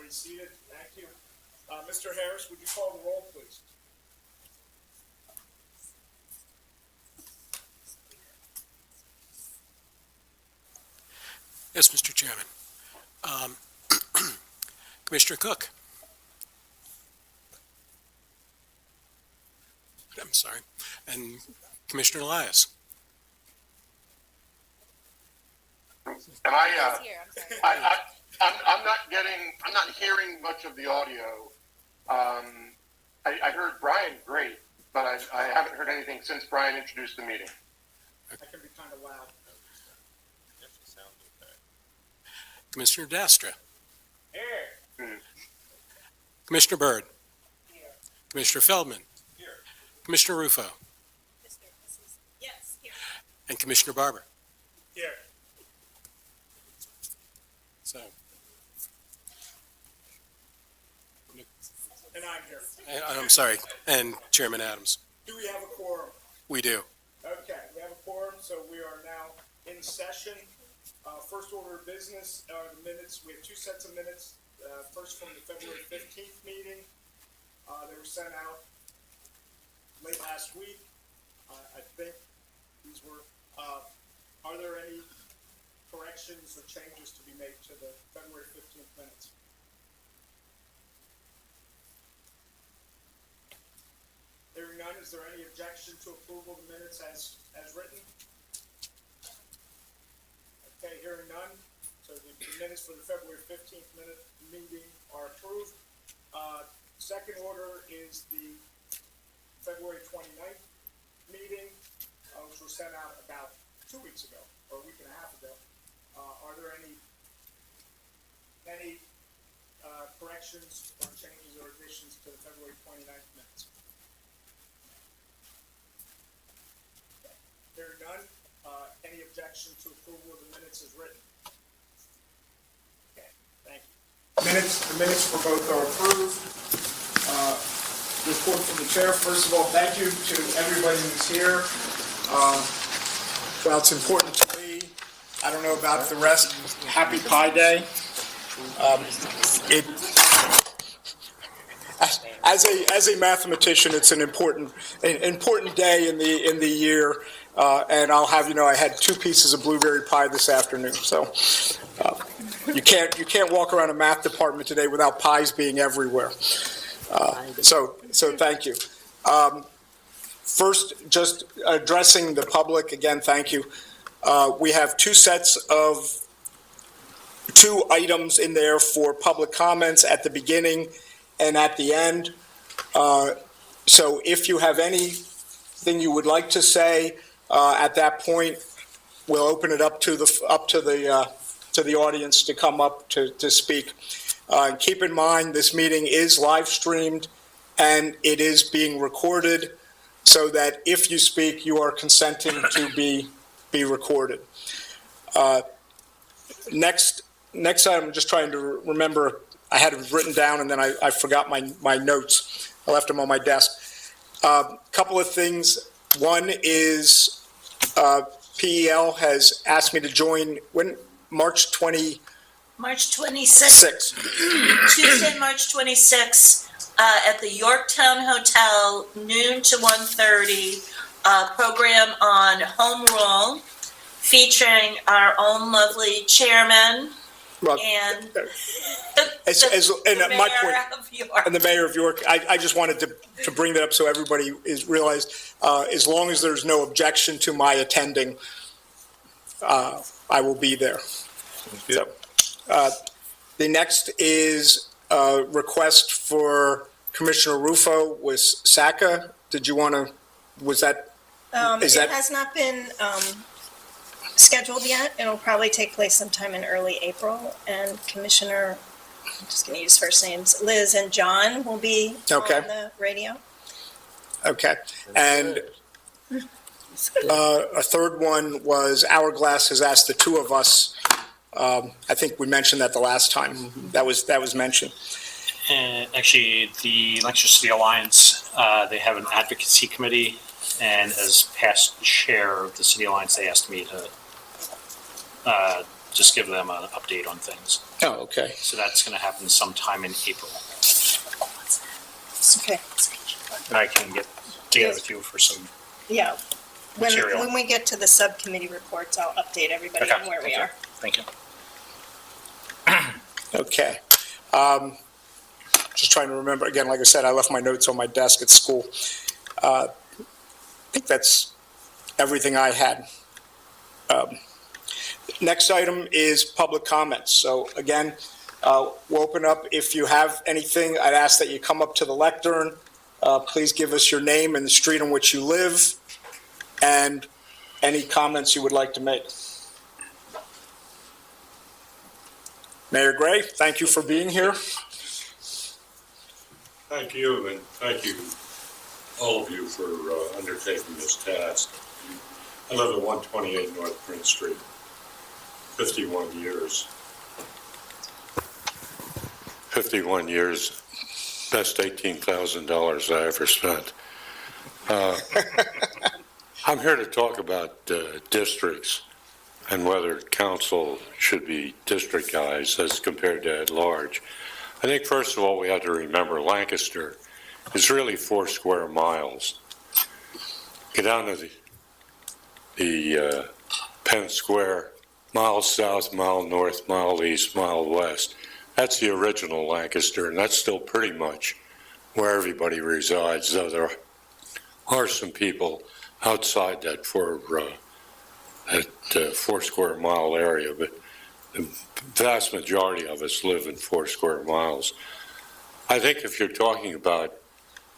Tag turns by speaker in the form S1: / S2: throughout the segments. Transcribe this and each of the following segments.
S1: already seated. Thank you. Mr. Harris, would you call the roll, please?
S2: Yes, Mr. Chairman. Commissioner Cook. I'm sorry. And Commissioner Elias.
S3: Am I'm not hearing much of the audio. I heard Brian great, but I haven't heard anything since Brian introduced the meeting.
S1: I can be kind of loud.
S2: Commissioner Dastra.
S1: Here.
S2: Commissioner Byrd.
S1: Here.
S2: Commissioner Feldman.
S1: Here.
S2: Commissioner Rufo.
S4: Yes, here.
S2: And Commissioner Barber.
S1: Here.
S2: So,
S1: And I'm here.
S2: I'm sorry, and Chairman Adams.
S1: Do we have a quorum?
S2: We do.
S1: Okay, we have a quorum, so we are now in session. First order of business are the minutes. We have two sets of minutes. First from the February 15th meeting. They were sent out late last week. I think these were, are there any corrections or changes to be made to the February 15th minutes? Hearing none, is there any objection to approval of the minutes as written? Okay, hearing none, so the minutes for the February 15th meeting are approved. Second order is the February 29th meeting, which was sent out about 2 weeks ago, or a week and a half ago. Are there any corrections or changes or additions to the February 29th minutes? Okay. Hearing none, any objection to approval of the minutes as written? Okay, thank you. The minutes for both are approved. Report from the chair. First of all, thank you to everybody who's here. Well, it's important to me. I don't know about the rest. Happy Pi Day. As a mathematician, it's an important day in the year. And I'll have you know, I had 2 pieces of blueberry pie this afternoon. So you can't walk around a math department today without pies being everywhere. So thank you. First, just addressing the public again. Thank you. We have 2 items in there for public comments at the beginning and at the end. So if you have anything you would like to say at that point, we'll open it up to the audience to come up to speak. Keep in mind, this meeting is live streamed and it is being recorded, so that if you speak, you are consenting to be recorded. Next I'm just trying to remember. I had it written down and then I forgot my notes. I left them on my desk. Couple of things. One is PEL has asked me to join when March 26th.
S4: Tuesday, March 26th, at the Yorktown Hotel, noon to 1:30, program on home rule, featuring our own lovely chairman and the mayor of York.
S1: And the mayor of York. I just wanted to bring that up so everybody is realized. As long as there's no objection to my attending, I will be there. So, the next is a request for Commissioner Rufo with SACA. Did you want to,
S5: It has not been scheduled yet. It'll probably take place sometime in early April. And Commissioner, I'm just going to use first names, Liz and John will be on the radio.
S1: Okay. And a third one was Hourglass has asked the 2 of us. I think we mentioned that the last time. That was mentioned.
S6: And actually, the Lancaster City Alliance, they have an advocacy committee, and as past chair of the City Alliance, they asked me to just give them an update on things.
S1: Oh, okay.
S6: So that's going to happen sometime in April.
S5: Okay,
S6: And I can get together with you for some.
S5: yeah.
S6: Material.
S5: When we get to the subcommittee reports, I'll update everybody
S6: Okay,
S5: on where we
S6: thank you.
S5: are.
S6: Thank you.
S1: Okay. Just trying to remember, again, like I said, I left my notes on my desk at school. I think that's everything I had. Next item is public comments. So again, we'll open up. If you have anything, I'd ask that you come up to the lectern. Please give us your name and the street on which you live and any comments you would like to make. Mayor Gray, thank you for being here.
S7: Thank you, and thank you, all of you, for undertaking this task. I live at 128 North Prince Street, 51 years. 51 years, best $18,000 I ever spent. I'm here to talk about districts and whether council should be districtized as compared to at large. I think first of all, we have to remember Lancaster is really 4 square miles. Get down to the Penn Square, mile south, mile north, mile east, mile west. That's the original Lancaster, and that's still pretty much where everybody resides, though there are some people outside that 4 square mile area, but the vast majority of us live in 4 square miles. I think if you're talking about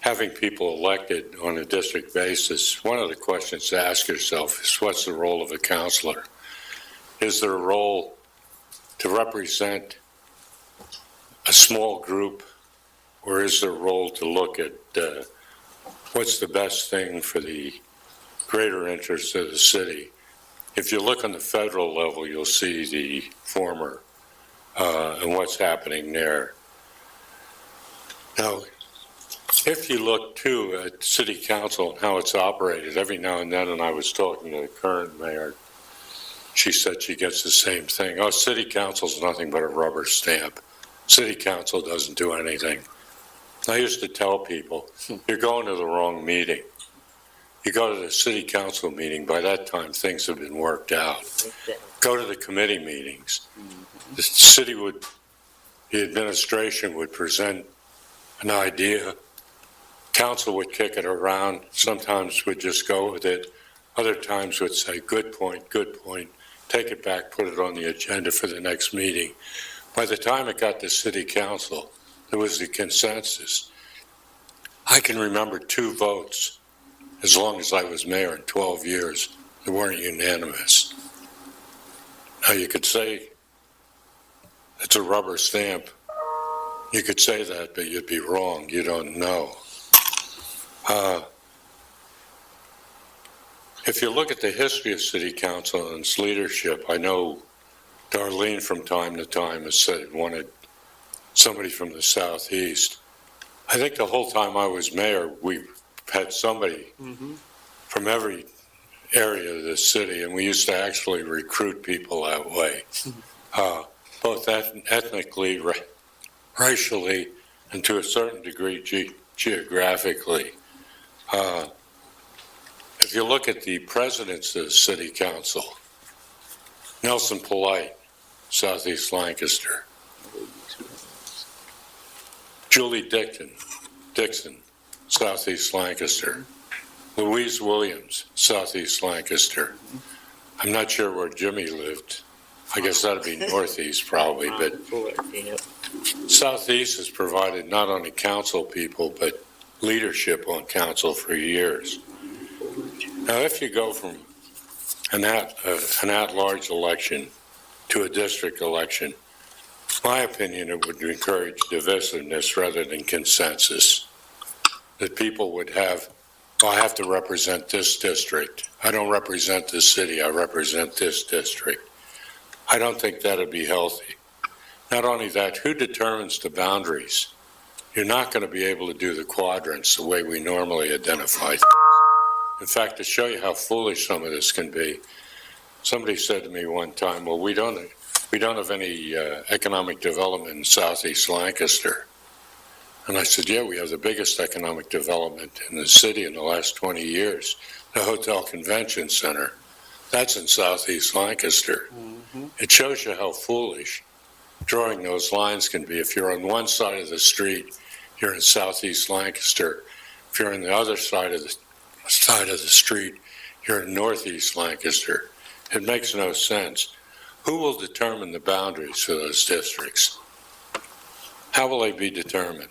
S7: having people elected on a district basis, one of the questions to ask yourself is, what's the role of a counselor? Is there a role to represent a small group, or is there a role to look at what's the best thing for the greater interest of the city? If you look on the federal level, you'll see the former and what's happening there. Now, if you look too at city council and how it's operated, every now and then, and I was talking to the current mayor, she said she gets the same thing. Oh, city council's nothing but a rubber stamp. City council doesn't do anything. I used to tell people, you're going to the wrong meeting. You go to the city council meeting, by that time things have been worked out. Go to the committee meetings. The administration would present an idea. Council would kick it around. Sometimes would just go with it. Other times would say, good point, take it back, put it on the agenda for the next meeting. By the time it got to city council, there was the consensus. I can remember 2 votes as long as I was mayor in 12 years. They weren't unanimous. Now you could say it's a rubber stamp. You could say that, but you'd be wrong. You don't know. If you look at the history of city council and its leadership, I know Darlene from time to time has said wanted somebody from the southeast. I think the whole time I was mayor, we had somebody from every area of the city, and we used to actually recruit people that way, both ethnically, racially, and to a certain degree geographically. If you look at the presidents of the city council, Nelson Polite, Southeast Lancaster. Julie Dixon, Southeast Lancaster. Louise Williams, Southeast Lancaster. I'm not sure where Jimmy lived. I guess that'd be Northeast probably, but Southeast has provided not only council people, but leadership on council for years. Now, if you go from an at-large election to a district election, my opinion, it would encourage divisiveness rather than consensus. That people would have, well, I have to represent this district. I don't represent this city, I represent this district. I don't think that'd be healthy. Not only that, who determines the boundaries? You're not going to be able to do the quadrants the way we normally identify. In fact, to show you how foolish some of this can be, somebody said to me one time, well, we don't we don't have any economic development in southeast Lancaster. And I said, yeah, we have the biggest economic development in the city in the last 20 years, the Hotel Convention Center. That's in southeast Lancaster. It shows you how foolish drawing those lines can be. If you're on one side of the street, you're in southeast Lancaster. If you're on the other side of the street, you're in northeast Lancaster. It makes no sense. Who will determine the boundaries for those districts? How will they be determined?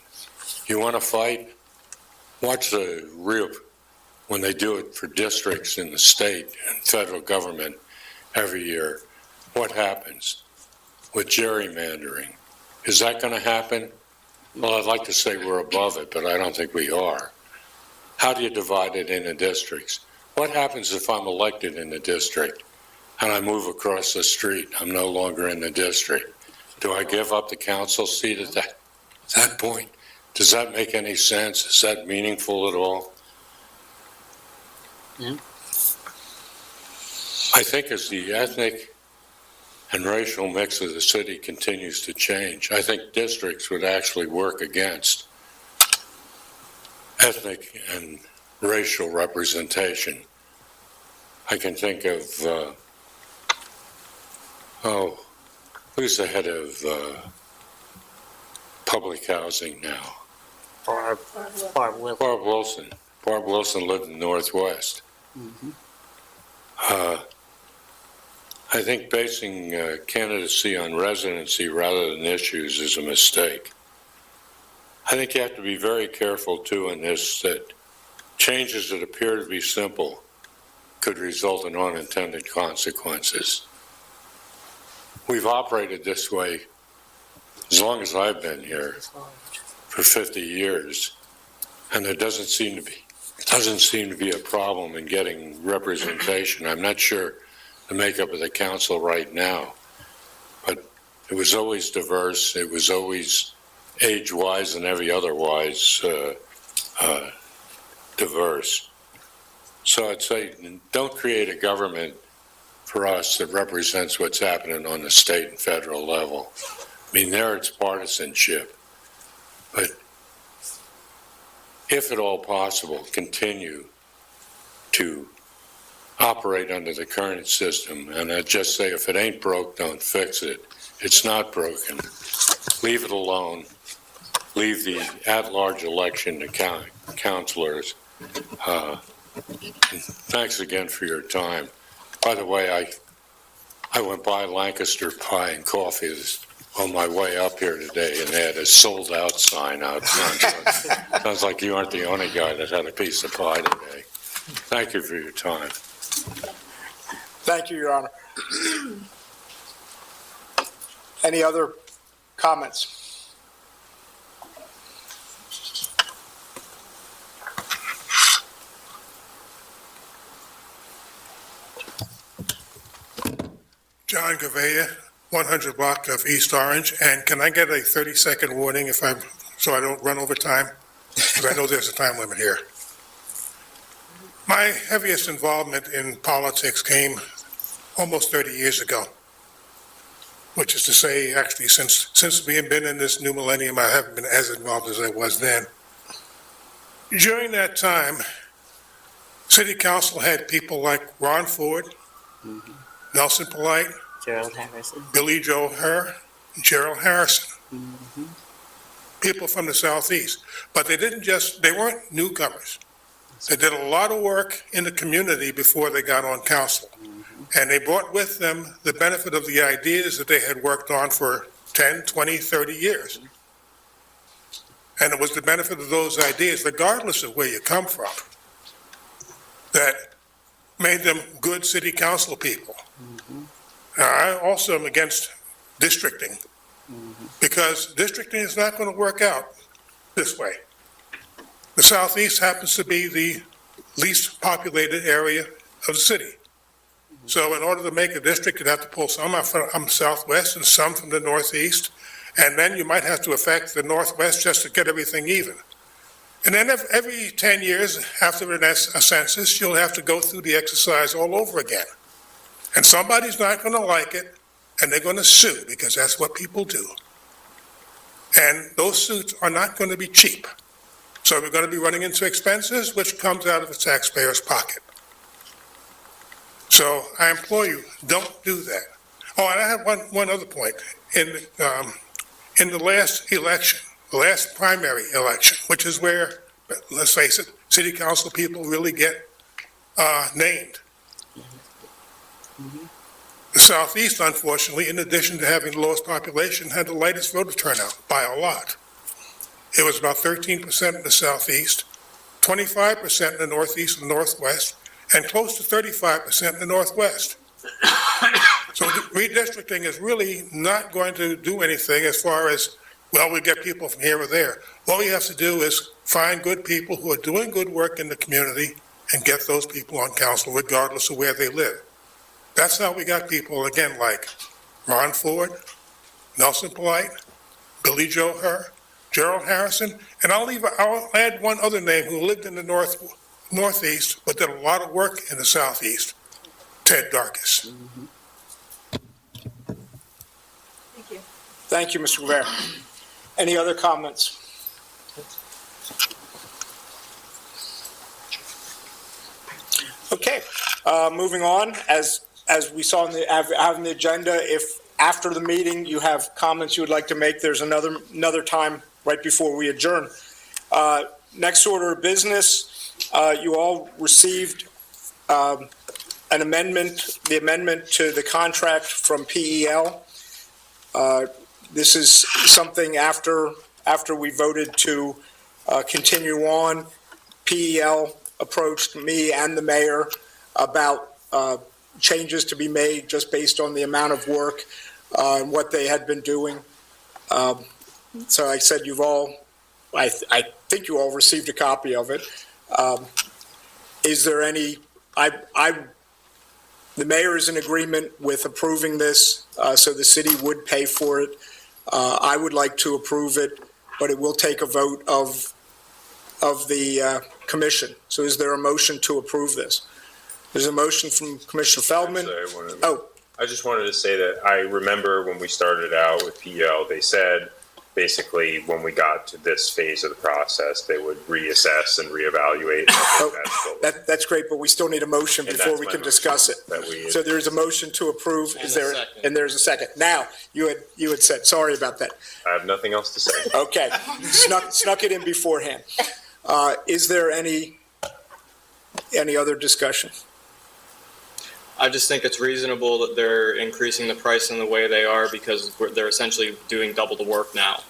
S7: You want to fight? Watch the real, when they do it for districts in the state and federal government every year, what happens with gerrymandering? Is that going to happen? Well, I'd like to say we're above it, but I don't think we are. How do you divide it into districts? What happens if I'm elected in the district and I move across the street? I'm no longer in the district. Do I give up the council seat at that point? Does that make any sense? Is that meaningful at all?
S6: Yeah.
S7: I think as the ethnic and racial mix of the city continues to change, I think districts would actually work against ethnic and racial representation. I can think of, who's the head of public housing now?
S6: Barb Wilson.
S7: Barb Wilson. Barb Wilson lived in the Northwest. I think basing candidacy on residency rather than issues is a mistake. I think you have to be very careful, too, in this, that changes that appear to be simple could result in unintended consequences. We've operated this way as long as I've been here, for 50 years, and there doesn't seem to be a problem in getting representation. I'm not sure the makeup of the council right now, but it was always diverse. It was always age-wise and every otherwise diverse. So I'd say don't create a government for us that represents what's happening on the state and federal level. I mean, there it's partisanship. But if at all possible, continue to operate under the current system. And I'd just say, if it ain't broke, don't fix it. It's not broken. Leave it alone. Leave the at-large election to councilors. Thanks again for your time. By the way, I went by Lancaster Pie and Coffee on my way up here today, and they had a sold-out sign out front. So sounds like you aren't the only guy that had a piece of pie today. Thank you for your time.
S1: Thank you, Your Honor. Any other comments?
S8: John Gavea, 100 block of East Orange, and can I get a 30-second warning so I don't run over time? Because I know there's a time limit here. My heaviest involvement in politics came almost 30 years ago, which is to say, actually, since being been in this new millennium, I haven't been as involved as I was then. During that time, City Council had people like Ron Ford, Nelson Polite,
S9: Gerald Harrison.
S8: Billy Joe Herr, and Gerald Harrison. People from the Southeast. But they weren't newcomers. They did a lot of work in the community before they got on council. And they brought with them the benefit of the ideas that they had worked on for 10, 20, 30 years. And it was the benefit of those ideas, regardless of where you come from, that made them good city council people. Now, I also am against districting, because districting is not going to work out this way. The Southeast happens to be the least populated area of the city. So in order to make a district, you'd have to pull some from Southwest and some from the Northeast, and then you might have to affect the Northwest just to get everything even. And then every 10 years after a census, you'll have to go through the exercise all over again. And somebody's not going to like it, and they're going to sue because that's what people do. And those suits are not going to be cheap. So we're going to be running into expenses, which comes out of the taxpayer's pocket. So I implore you, don't do that. Oh, and I have one other point. In the last election, the last primary election, which is where, let's face it, city council people really get named. The Southeast, unfortunately, in addition to having the lowest population, had the lightest voter turnout by a lot. It was about 13% in the Southeast, 25% in the Northeast and Northwest, and close to 35% in the Northwest. So redistricting is really not going to do anything as far as, well, we get people from here or there. What we have to do is find good people who are doing good work in the community and get those people on council regardless of where they live. That's how we got people, again, like Ron Ford, Nelson Polite, Billy Joe Herr, Gerald Harrison, and I'll add one other name who lived in the Northeast but did a lot of work in the Southeast, Ted Darkus.
S5: Thank you.
S1: Thank you, Mr. Rivera. Any other comments? Okay, moving on. As we saw in the agenda, if after the meeting you have comments you would like to make, there's another time right before we adjourn. Next order of business, you all received an amendment, the amendment to the contract from PEL. This is something after we voted to continue on. PEL approached me and the mayor about changes to be made just based on the amount of work and what they had been doing. So I said I think you all received a copy of it. Is there any, the mayor is in agreement with approving this, so the city would pay for it. I would like to approve it, but it will take a vote of the commission. So is there a motion to approve this? There's a motion from Commissioner Feldman.
S9: I just wanted to say that I remember when we started out with PEL, they said basically when we got to this phase of the process, they would reassess and reevaluate.
S1: That's great, but we still need a motion before we can discuss it. So there's a motion to approve. And there's a second. Now, you had said, sorry about that.
S9: I have nothing else to say.
S1: Okay, snuck it in beforehand. Is there any other discussion?
S10: I just think it's reasonable that they're increasing the price in the way they are because they're essentially doing double the work now.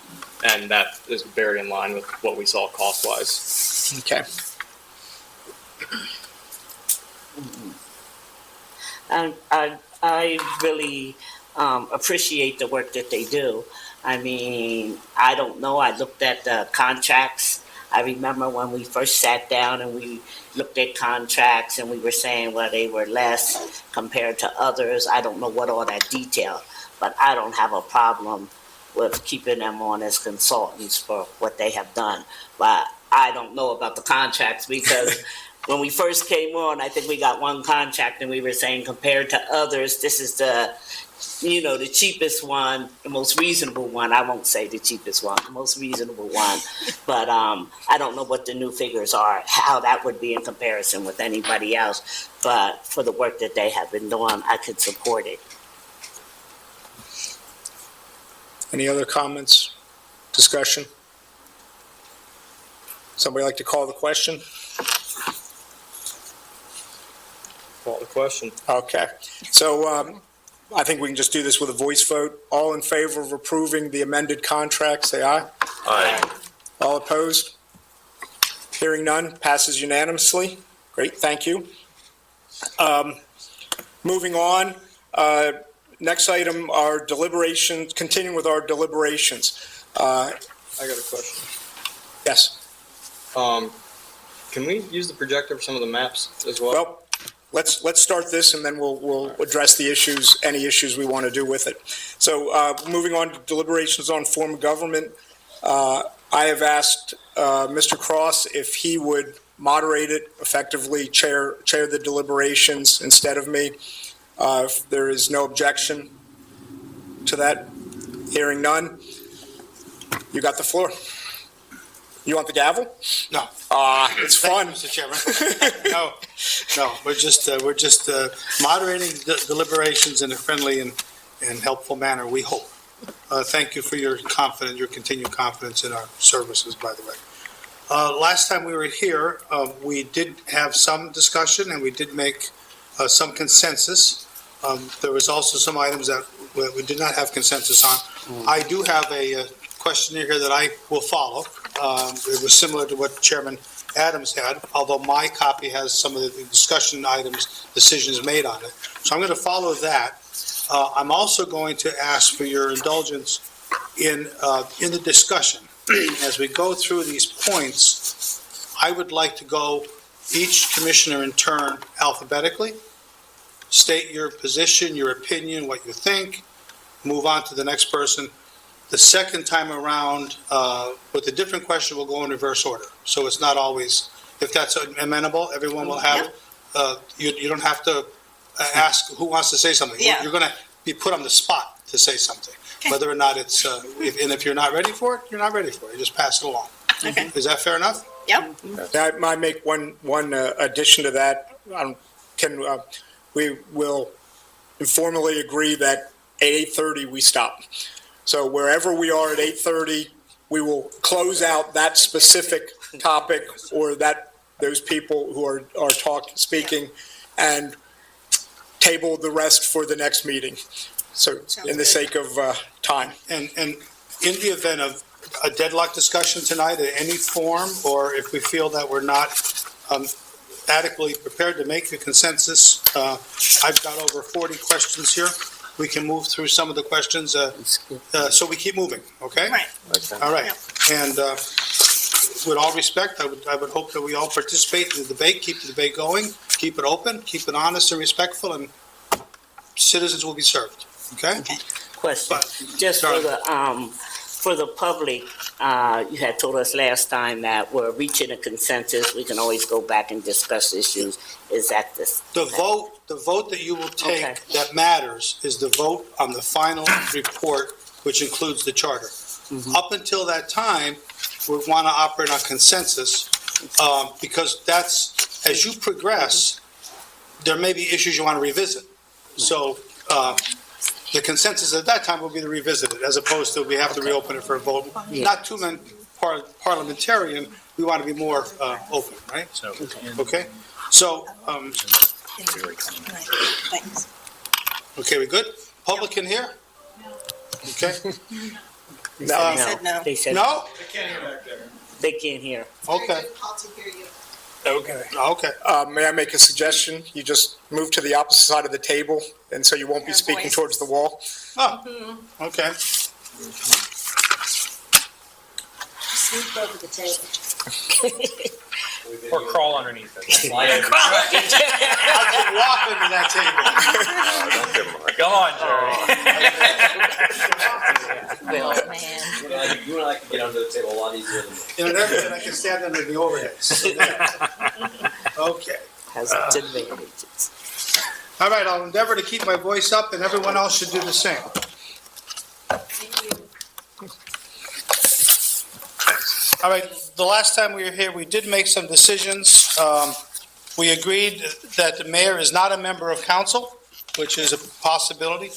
S10: And that is very in line with what we saw cost-wise.
S1: Okay.
S11: I really appreciate the work that they do. I mean, I don't know. I looked at the contracts. I remember when we first sat down and we looked at contracts and we were saying, well, they were less compared to others. I don't know what all that detail, but I don't have a problem with keeping them on as consultants for what they have done. But I don't know about the contracts because when we first came on, I think we got one contract and we were saying compared to others, this is the cheapest one, the most reasonable one. I won't say the cheapest one, the most reasonable one. But I don't know what the new figures are, how that would be in comparison with anybody else. But for the work that they have been doing, I could support it.
S1: Any other comments, discussion? Somebody like to call the question?
S10: Call the question.
S1: Okay. So I think we can just do this with a voice vote. All in favor of approving the amended contract, say aye.
S9: Aye.
S1: All opposed? Hearing none, passes unanimously. Great, thank you. Moving on, next item, our deliberations, continuing with our deliberations.
S10: I got a question.
S1: Yes.
S10: Can we use the projector for some of the maps as well?
S1: Well, let's start this and then we'll address the issues, any issues we want to do with it. So moving on to deliberations on form of government, I have asked Mr. Cross if he would moderate it effectively, chair the deliberations instead of me. If there is no objection, to that? Hearing none. You got the floor. You want the gavel?
S12: No.
S1: It's fun.
S12: Mr. Chairman. No, we're just moderating deliberations in a friendly and helpful manner, we hope. Thank you for your confidence, your continued confidence in our services, by the way. Last time we were here, we did have some discussion and we did make some consensus. There was also some items that we did not have consensus on. I do have a questionnaire here that I will follow. It was similar to what Chairman Adams had, although my copy has some of the discussion items, decisions made on it. So I'm going to follow that. I'm also going to ask for your indulgence in the discussion. As we go through these points, I would like to go each commissioner in turn alphabetically, state your position, your opinion, what you think, move on to the next person. The second time around, with a different question, we'll go in reverse order. So it's not always, if that's amenable, everyone will have, you don't have to ask who wants to say something.
S5: Yeah.
S12: You're going to be put on the spot to say something.
S5: Okay.
S12: Whether or not it's, if you're not ready for it, you're not ready for it. You just pass it along.
S5: Okay.
S12: Is that fair enough?
S5: Yep.
S1: I might make one addition to that. We will informally agree that at 8:30 we stop. So wherever we are at 8:30, we will close out that specific topic or those people who are speaking, and table the rest for the next meeting. So in the sake of time.
S12: And in the event of a deadlock discussion tonight in any form, or if we feel that we're not adequately prepared to make a consensus, I've got over 40 questions here. We can move through some of the questions, so we keep moving, okay?
S5: Right.
S12: All right. And with all respect, I would hope that we all participate in the debate, keep the debate going, keep it open, keep it honest and respectful, and citizens will be served, okay?
S11: Question,
S12: But-
S11: just for the public, you had told us last time that we're reaching a consensus, we can always go back and discuss issues. Is that this?
S12: The vote that you will take
S11: Okay.
S12: that matters is the vote on the final report, which includes the charter. Up until that time, we want to operate on consensus, because that's, as you progress, there may be issues you want to revisit. So, the consensus at that time will be to revisit it, as opposed to we have to reopen it for a vote. Not too many parliamentarian, we want to be more open, right? So, okay? So,
S5: Thanks.
S12: okay, we good? Public in here? Okay.
S5: They said no.
S11: They said,
S12: No?
S11: they can't hear.
S12: Okay. Okay.
S1: May I make a suggestion? You just move to the opposite side of the table, and so you won't be
S5: Our
S1: speaking
S5: voices.
S1: towards the wall.
S12: Oh, okay.
S4: Sweep over the table.
S10: Or crawl underneath it.
S12: I'll just walk under that table.
S9: Don't give them a
S10: Come on, Jerry.
S4: Oh, man.
S13: You and I can get under the table a lot easier than me.
S12: You know, everything I can stand under the overhead. So there. Okay.
S11: Has its advantages.
S12: All right, I'll endeavor to keep my voice up, and everyone else should do the same. All right, the last time we were here, we did make some decisions. We agreed that the mayor is not a member of council, which is a possibility.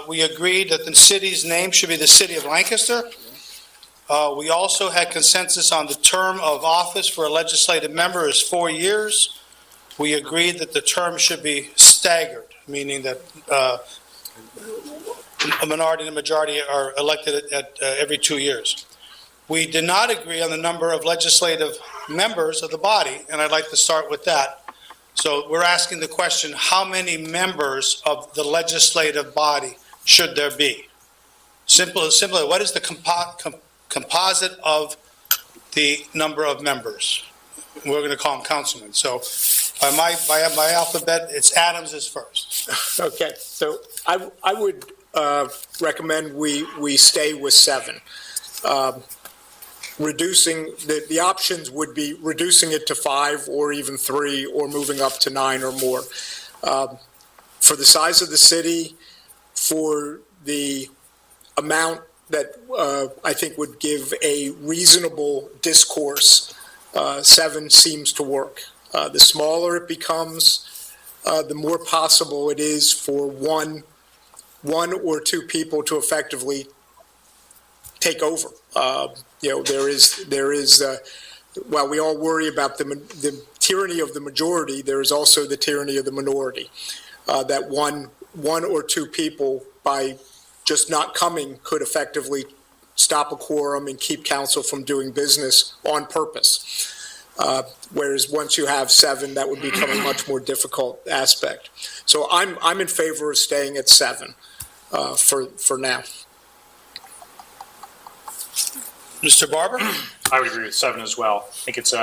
S12: We agreed that the city's name should be the City of Lancaster. We also had consensus on the term of office for a legislative member is 4 years. We agreed that the term should be staggered, meaning that a minority and a majority are elected at every 2 years. We did not agree on the number of legislative members of the body, and I'd like to start with that. So we're asking the question, how many members of the legislative body should there be? Simply, what is the composite of the number of members? We're going to call them councilmen. So by my alphabet, it's Adams is first.
S1: Okay, so I would recommend we stay with 7. Reducing, the options would be reducing it to 5 or even 3 or moving up to 9 or more. For the size of the city, for the amount that I think would give a reasonable discourse, 7 seems to work. The smaller it becomes, the more possible it is for one or two people to effectively take over. There is while we all worry about the tyranny of the majority, there is also the tyranny of the minority. That one or two people, by just not coming, could effectively stop a quorum and keep council from doing business on purpose. Whereas once you have 7, that would become a much more difficult aspect. So I'm in favor of staying at 7 for now.
S12: Mr. Barber?
S6: I would agree with 7 as well. I think it's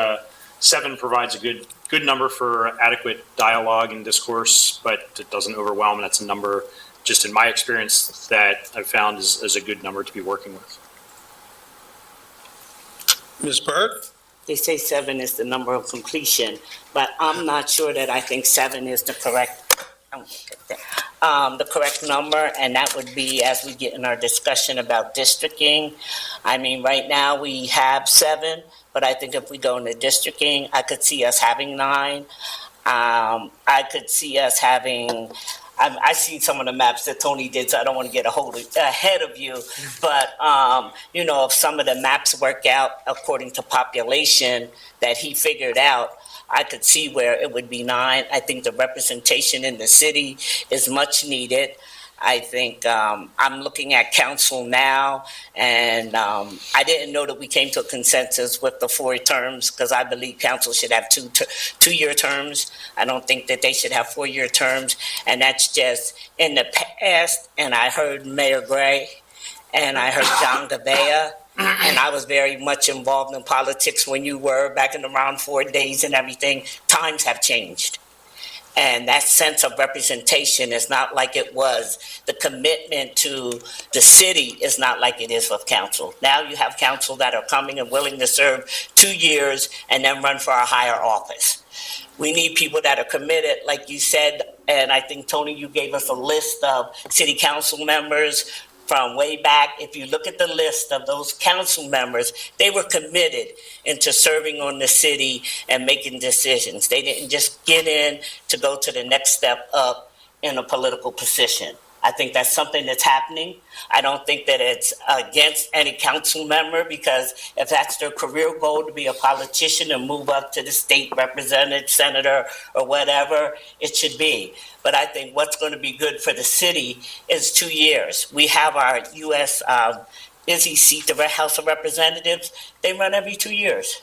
S6: 7 provides a good number for adequate dialogue and discourse, but it doesn't overwhelm. That's a number, just in my experience, that I've found is a good number to be working with.
S12: Ms. Berg?
S11: They say 7 is the number of completion, but I'm not sure that I think 7 is the correct number, and that would be as we get in our discussion about districting. I mean, right now we have 7, but I think if we go into districting, I could see us having 9. I could see us having, I've seen some of the maps that Tony did, so I don't want to get ahead of you. But, if some of the maps work out according to population that he figured out, I could see where it would be 9. I think the representation in the city is much needed. I think I'm looking at council now, and I didn't know that we came to a consensus with the 4 terms, because I believe council should have 2-year terms. I don't think that they should have 4-year terms, and that's just in the past. And I heard Mayor Gray, and I heard John Gabea, and I was very much involved in politics when you were back in around 4 days and everything. Times have changed. And that sense of representation is not like it was. The commitment to the city is not like it is with council. Now you have council that are coming and willing to serve 2 years and then run for a higher office. We need people that are committed, like you said, and I think, Tony, you gave us a list of city council members from way back. If you look at the list of those council members, they were committed into serving on the city and making decisions. They didn't just get in to go to the next step up in a political position. I think that's something that's happening. I don't think that it's against any council member, because if that's their career goal, to be a politician and move up to the state representative, senator, or whatever, it should be. But I think what's going to be good for the city is 2 years. We have our U.S. Izzy seat, the House of Representatives. They run every 2 years.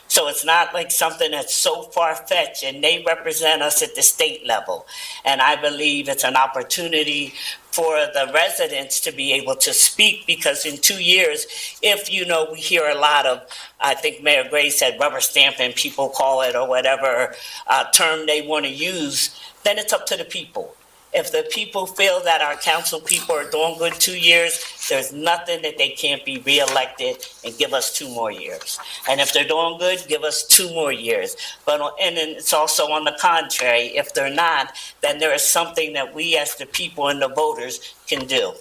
S11: So it's not like something that's so far-fetched, and they represent us at the state level. And I believe it's an opportunity for the residents to be able to speak, because in 2 years, if, we hear a lot of, I think Mayor Gray said rubber stamping, people call it, or whatever term they want to use, then it's up to the people. If the people feel that our council people are doing good 2 years, there's nothing that they can't be reelected and give us 2 more years. And if they're doing good, give us 2 more years. And then it's also on the contrary. If they're not, then there is something that we as the people and the voters can do.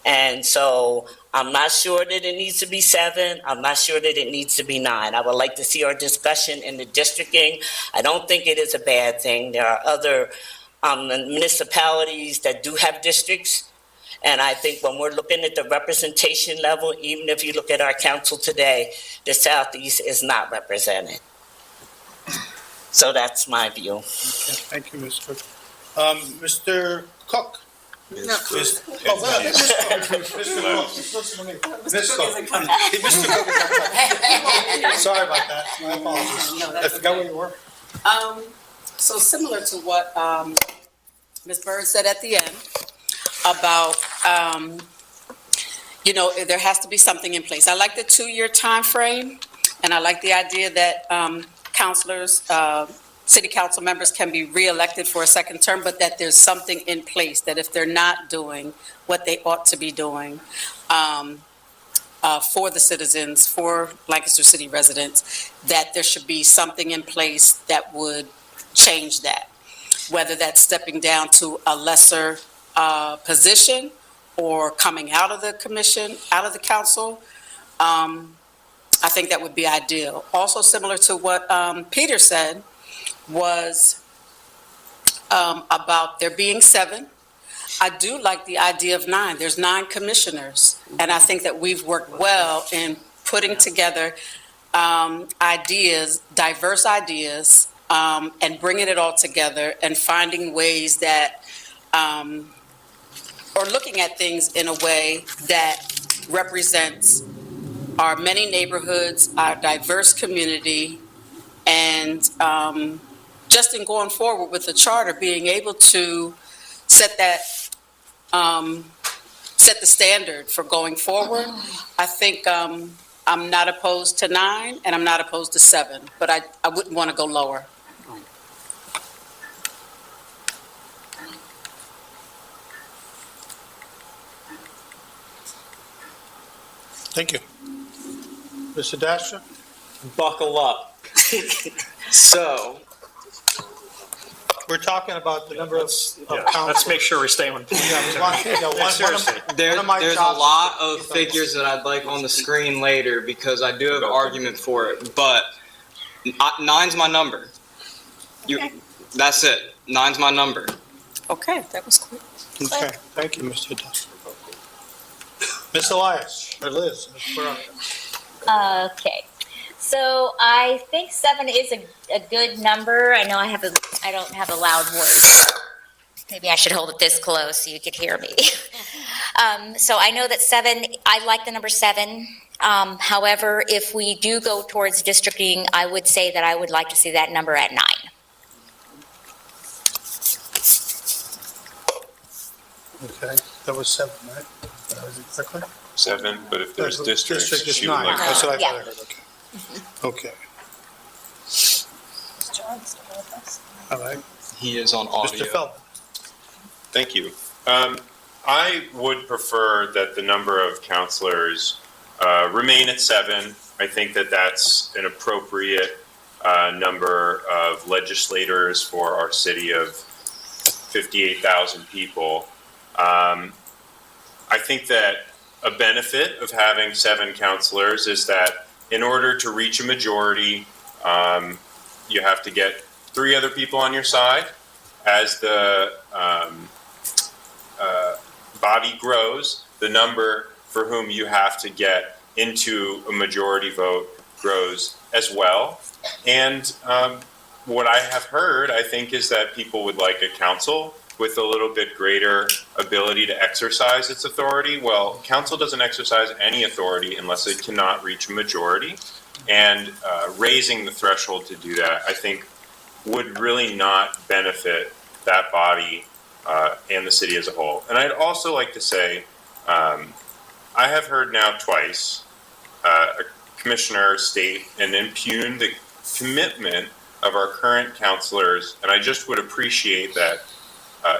S11: And so I'm not sure that it needs to be 7. I'm not sure that it needs to be 9. I would like to see our discussion in the districting. I don't think it is a bad thing. There are other municipalities that do have districts. And I think when we're looking at the representation level, even if you look at our council today, the Southeast is not represented. So that's my view.
S12: Okay, thank you, Mr. Mr. Cook?
S4: No.
S12: Mr. Cook. Sorry about that. My apologies. I forgot where you were.
S14: So similar to what Ms. Bird said at the end about, there has to be something in place. I like the 2-year time frame, and I like the idea that councilors, city council members can be reelected for a second term, but that there's something in place that if they're not doing what they ought to be doing for the citizens, for Lancaster City residents, that there should be something in place that would change that, whether that's stepping down to a lesser position or coming out of the commission, out of the council, I think that would be ideal. Also similar to what Peter said was about there being 7. I do like the idea of 9. There's 9 commissioners, and I think that we've worked well in putting together ideas, diverse ideas, and bringing it all together and finding ways that, or looking at things in a way that represents our many neighborhoods, our diverse community, and just in going forward with the charter, being able to set that, set the standard for going forward. I think I'm not opposed to 9 and I'm not opposed to 7, but I wouldn't want to go lower.
S12: Thank you. Mr. Dasher?
S10: Buckle up. So,
S12: We're talking about the number of
S6: Yeah,
S12: council.
S6: let's make sure we stay on. Seriously.
S10: there's
S12: of my
S10: a
S12: jobs-
S10: lot of figures that I'd like on the screen later because I do have an argument for it, but 9's my number.
S5: Okay.
S10: That's it. 9's my number.
S14: Okay, that was quick.
S12: Okay, thank you, Mr. Dasher. Ms. Elias, or Liz, we're on.
S15: Okay, so I think 7 is a good number. I know I don't have a loud voice. Maybe I should hold it this close so you could hear me. So I know that 7, I like the number 7. However, if we do go towards districting, I would say that I would like to see that number at 9.
S12: Okay, that was 7, right? Was it correctly?
S9: 7, but if there's districts,
S12: District is
S9: she would
S12: 9,
S9: like.
S12: that's what I
S15: Yeah.
S12: thought I heard, okay. All right,
S10: He is on audio.
S12: Mr. Feldman.
S9: Thank you. I would prefer that the number of counselors remain at 7. I think that that's an appropriate number of legislators for our city of 58,000 people. I think that a benefit of having 7 counselors is that in order to reach a majority, you have to get 3 other people on your side. As the body grows, the number for whom you have to get into a majority vote grows as well. And what I have heard, I think, is that people would like a council with a little bit greater ability to exercise its authority. Well, council doesn't exercise any authority unless it cannot reach a majority. And raising the threshold to do that, I think, would really not benefit that body and the city as a whole. And I'd also like to say, I have heard now twice a commissioner state and impugn the commitment of our current counselors, and I just would appreciate that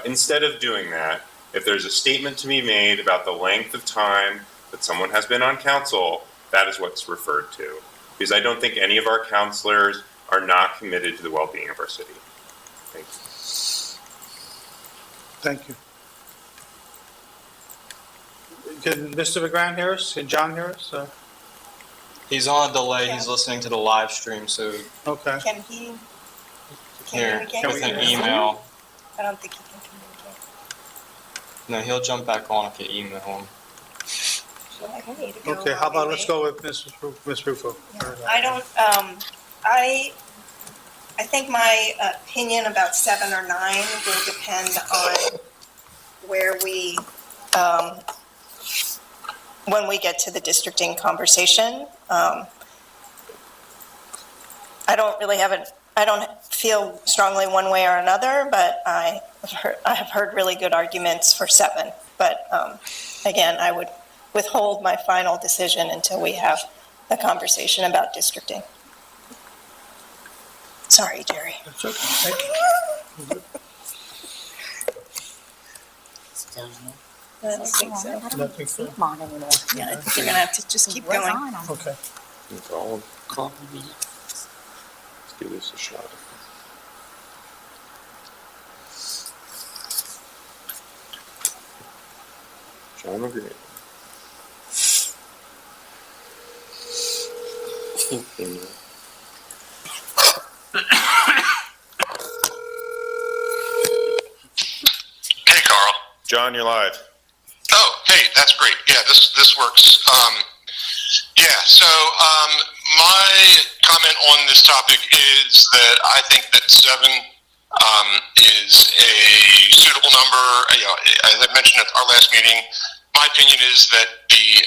S9: instead of doing that, if there's a statement to be made about the length of time that someone has been on council, that is what's referred to. Because I don't think any of our counselors are not committed to the well-being of our city. Thank you.
S12: Thank you. Can Mr. McGrath hear us? Can John hear us?
S10: He's on a delay. He's listening to the live stream, so
S12: Okay.
S5: Can he
S10: here
S5: communicate
S10: with an email.
S5: I don't think he can communicate.
S10: No, he'll jump back on if you email him.
S5: I need to go
S12: Okay, how about, let's
S5: anyway.
S12: go with Ms. Rufo.
S5: I don't, I think my opinion about 7 or 9 will depend on where we, when we get to the districting conversation. I don't feel strongly one way or another, but I have heard really good arguments for 7. But again, I would withhold my final decision until we have a conversation about districting. Sorry, Jerry.
S12: That's okay, thank you.
S5: I don't think so.
S12: Nothing for-
S5: Yeah, I think you're gonna have to just keep going.
S12: Okay.
S9: Let's give this a shot. John agreed.
S3: Hey, Carl.
S9: John, you're live.
S3: Oh, hey, that's great. Yeah, this works. My comment on this topic is that I think that 7 is a suitable number. You know, as I mentioned at our last meeting, my opinion is that a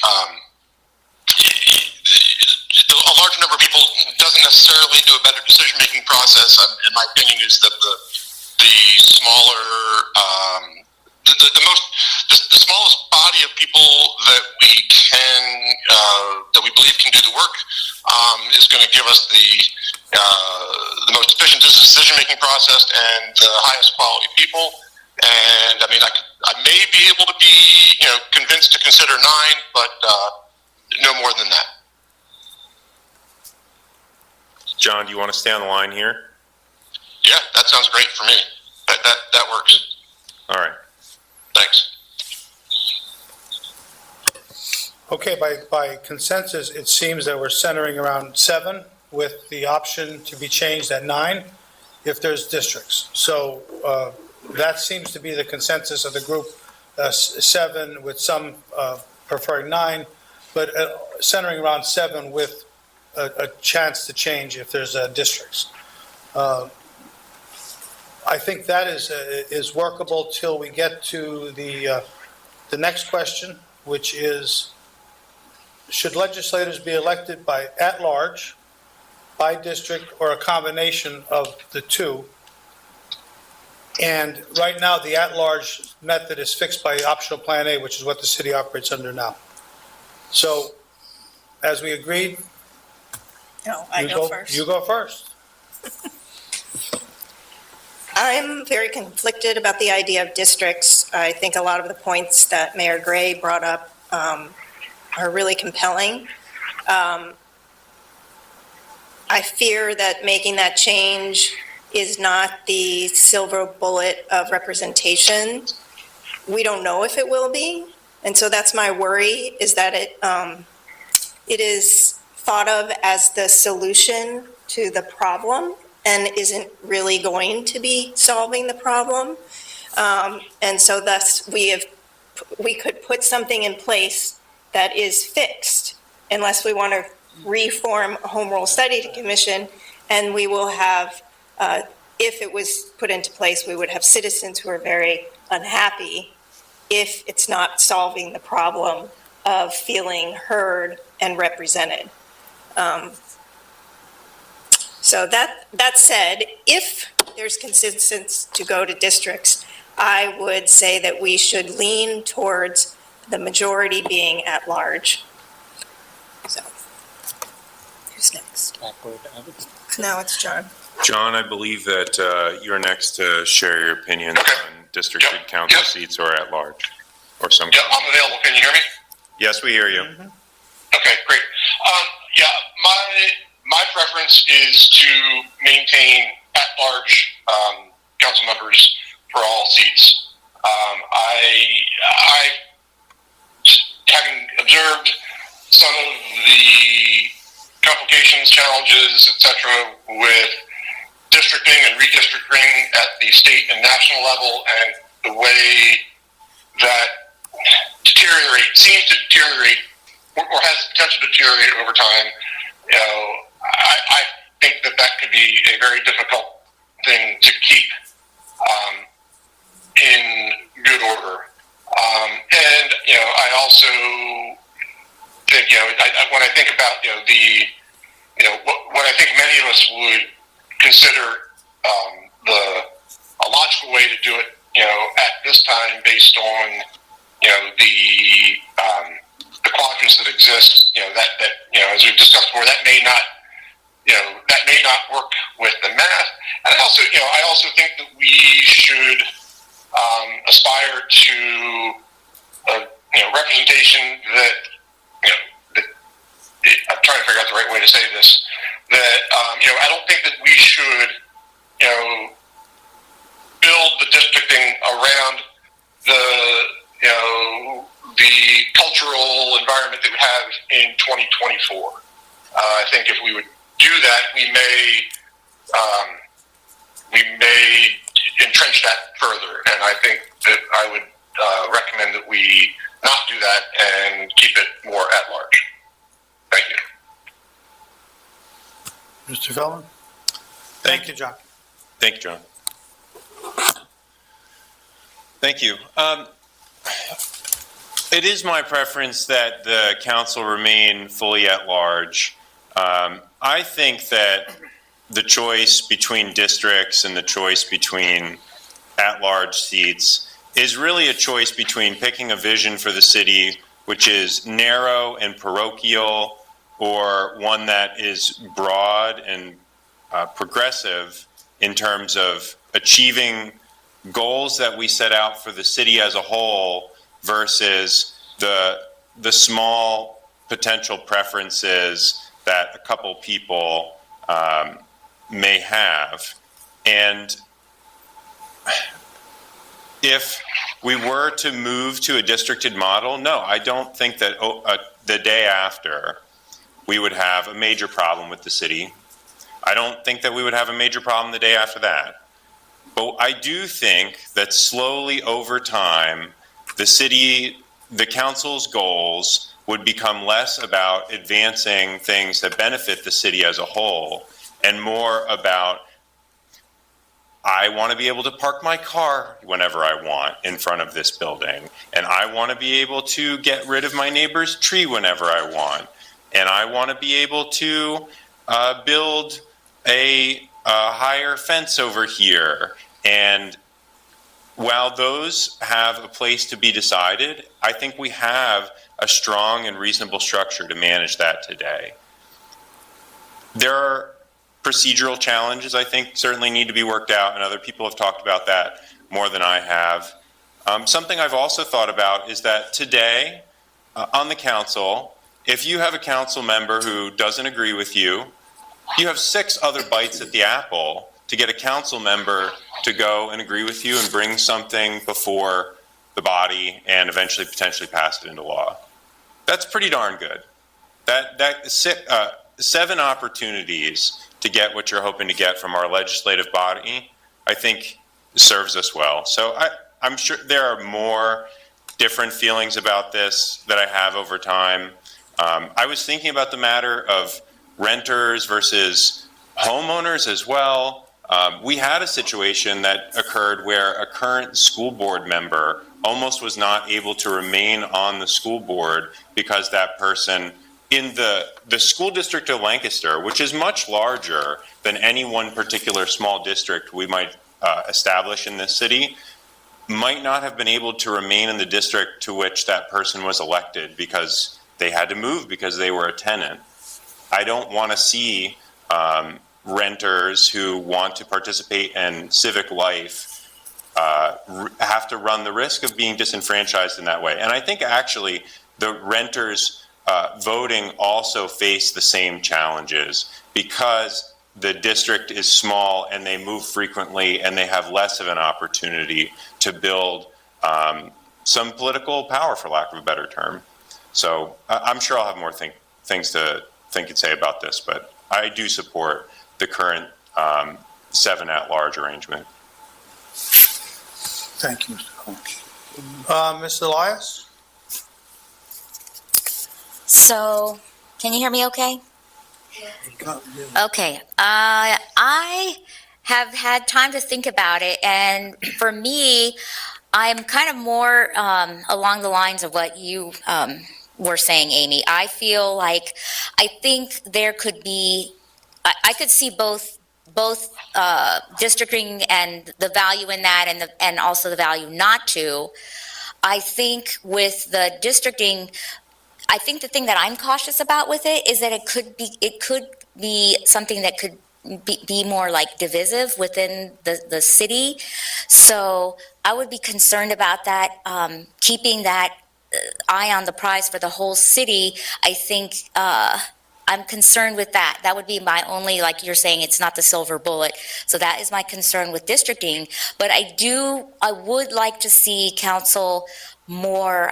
S3: large number of people doesn't necessarily do a better decision-making process. In my opinion, is that the smaller, the smallest body of people that we believe can do the work is going to give us the most efficient decision-making process and the highest quality people. And I mean, I may be able to be, convinced to consider 9, but no more than that.
S9: John, do you want to stay on the line here?
S3: Yeah, that sounds great for me. That works.
S9: All right.
S3: Thanks.
S12: Okay, by consensus, it seems that we're centering around 7 with the option to be changed at 9 if there's districts. So that seems to be the consensus of the group, 7 with some preferring 9, but centering around 7 with a chance to change if there's districts. I think that is workable till we get to the next question, which is, should legislators be elected by at-large, by district, or a combination of the two? And right now, the at-large method is fixed by optional Plan A, which is what the city operates under now. So, as we agreed,
S5: No, I go first.
S12: You go first.
S5: I'm very conflicted about the idea of districts. I think a lot of the points that Mayor Gray brought up are really compelling. I fear that making that change is not the silver bullet of representation. We don't know if it will be. And so that's my worry, is that it is thought of as the solution to the problem and isn't really going to be solving the problem. And so thus we could put something in place that is fixed unless we want to reform a Home Rule Study Commission, and we will have, if it was put into place, we would have citizens who are very unhappy if it's not solving the problem of feeling heard and represented. So that said, if there's consensus to go to districts, I would say that we should lean towards the majority being at large. So, who's next? Now it's John.
S9: John, I believe that you're next to share your opinions on district and council seats or at large, or some.
S3: Yeah, I'm available. Can you hear me?
S9: Yes, we hear you.
S3: Okay, great. My preference is to maintain at-large council members for all seats. I just having observed some of the complications, challenges, etc., with districting and redistricting at the state and national level, and the way that seems to deteriorate or has the potential to deteriorate over time. I think that could be a very difficult thing to keep in good order. And I also think when I think about what I think many of us would consider a logical way to do it, at this time, based on the quadrants that exist, that as we've discussed before, that may not work with the math. And I also think that we should aspire to representation that I'm trying to figure out the right way to say this. That I don't think that we should build the districting around the cultural environment that we have in 2024. I think if we would do that, we may entrench that further, and I think that I would recommend that we not do that and keep it more at large. Thank you.
S12: Mr. Feldman? Thank you, John.
S9: Thank you, John. Thank you. It is my preference that the council remain fully at large. I think that the choice between districts and the choice between at-large seats is really a choice between picking a vision for the city which is narrow and parochial, or one that is broad and progressive in terms of achieving goals that we set out for the city as a whole versus the small potential preferences that a couple people may have. And if we were to move to a districted model, no, I don't think that the day after we would have a major problem with the city. I don't think that we would have a major problem the day after that. But I do think that slowly over time, the council's goals would become less about advancing things that benefit the city as a whole and more about, I want to be able to park my car whenever I want in front of this building, and I want to be able to get rid of my neighbor's tree whenever I want, and I want to be able to build a higher fence over here. And while those have a place to be decided, I think we have a strong and reasonable structure to manage that today. There are procedural challenges I think certainly need to be worked out, and other people have talked about that more than I have. Something I've also thought about is that today on the council, if you have a council member who doesn't agree with you, you have 6 other bites at the apple to get a council member to go and agree with you and bring something before the body and eventually potentially pass it into law. That's pretty darn good. That 7 opportunities to get what you're hoping to get from our legislative body, I think serves us well. So I'm sure there are more different feelings about this that I have over time. I was thinking about the matter of renters versus homeowners as well. We had a situation that occurred where a current school board member almost was not able to remain on the school board because that person in the school district of Lancaster, which is much larger than any one particular small district we might establish in this city, might not have been able to remain in the district to which that person was elected because they had to move because they were a tenant. I don't want to see renters who want to participate in civic life have to run the risk of being disenfranchised in that way. And I think actually the renters voting also face the same challenges because the district is small and they move frequently and they have less of an opportunity to build some political power, for lack of a better term. So I'm sure I'll have more things to think and say about this, but I do support the current 7 at-large arrangement.
S12: Thank you, Mr. Cohen. Ms. Elias?
S15: So, can you hear me okay? Okay. I have had time to think about it, and for me, I'm kind of more along the lines of what you were saying, Amy. I feel like I think there could be, I could see both districting and the value in that, and also the value not to. I think with the districting, I think the thing that I'm cautious about with it is that it could be something that could be more like divisive within the city. So I would be concerned about that, keeping that eye on the prize for the whole city. I think I'm concerned with that. That would be my only, like you're saying, it's not the silver bullet. So that is my concern with districting. But I would like to see council more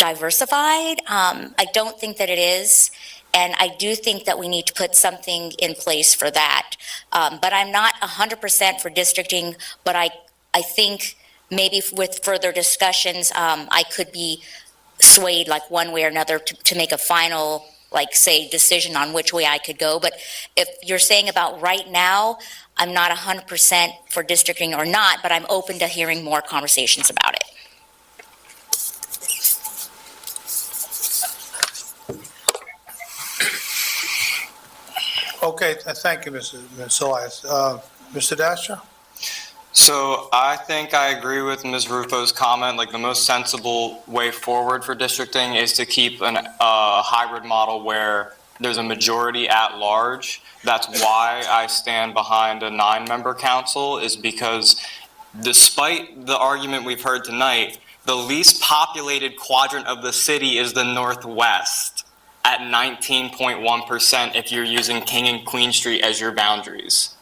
S15: diversified. I don't think that it is. And I do think that we need to put something in place for that. But I'm not 100% for districting, but I think maybe with further discussions, I could be swayed like one way or another to make a final, like say, decision on which way I could go. But if you're saying about right now, I'm not 100% for districting or not, but I'm open to hearing more conversations about it.
S12: Okay, thank you, Ms. Elias. Mr. Dasher?
S10: So I think I agree with Ms. Rufo's comment, like the most sensible way forward for districting is to keep a hybrid model where there's a majority at large. That's why I stand behind a 9-member council, is because despite the argument we've heard tonight, the least populated quadrant of the city is the northwest at 19.1% if you're using King and Queen Street as your boundaries.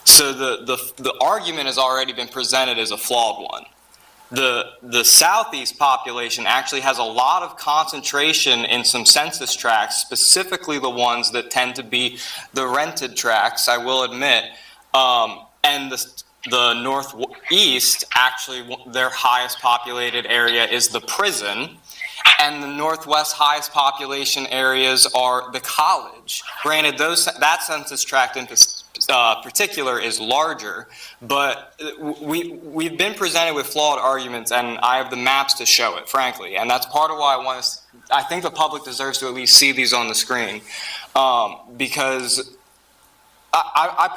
S10: So the argument has already been presented as a flawed one. The southeast population actually has a lot of concentration in some census tracts, specifically the ones that tend to be the rented tracts, I will admit. And the northeast, actually, their highest populated area is the prison. And the northwest highest population areas are the college. Granted, that census tract in particular is larger, but we've been presented with flawed arguments, and I have the maps to show it, frankly. And that's part of why I think the public deserves to at least see these on the screen, because I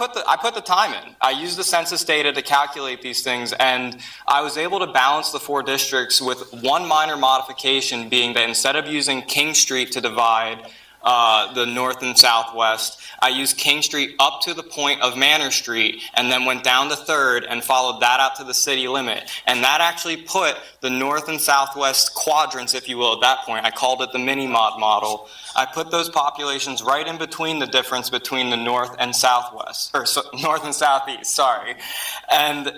S10: put the time in. I used the census data to calculate these things, and I was able to balance the 4 districts with one minor modification, being that instead of using King Street to divide the north and southwest, I used King Street up to the point of Manor Street and then went down to 3rd and followed that out to the city limit. And that actually put the north and southwest quadrants, if you will, at that point. I called it the mini-mod model. I put those populations right in between the difference between the north and southwest, or north and southeast, sorry. And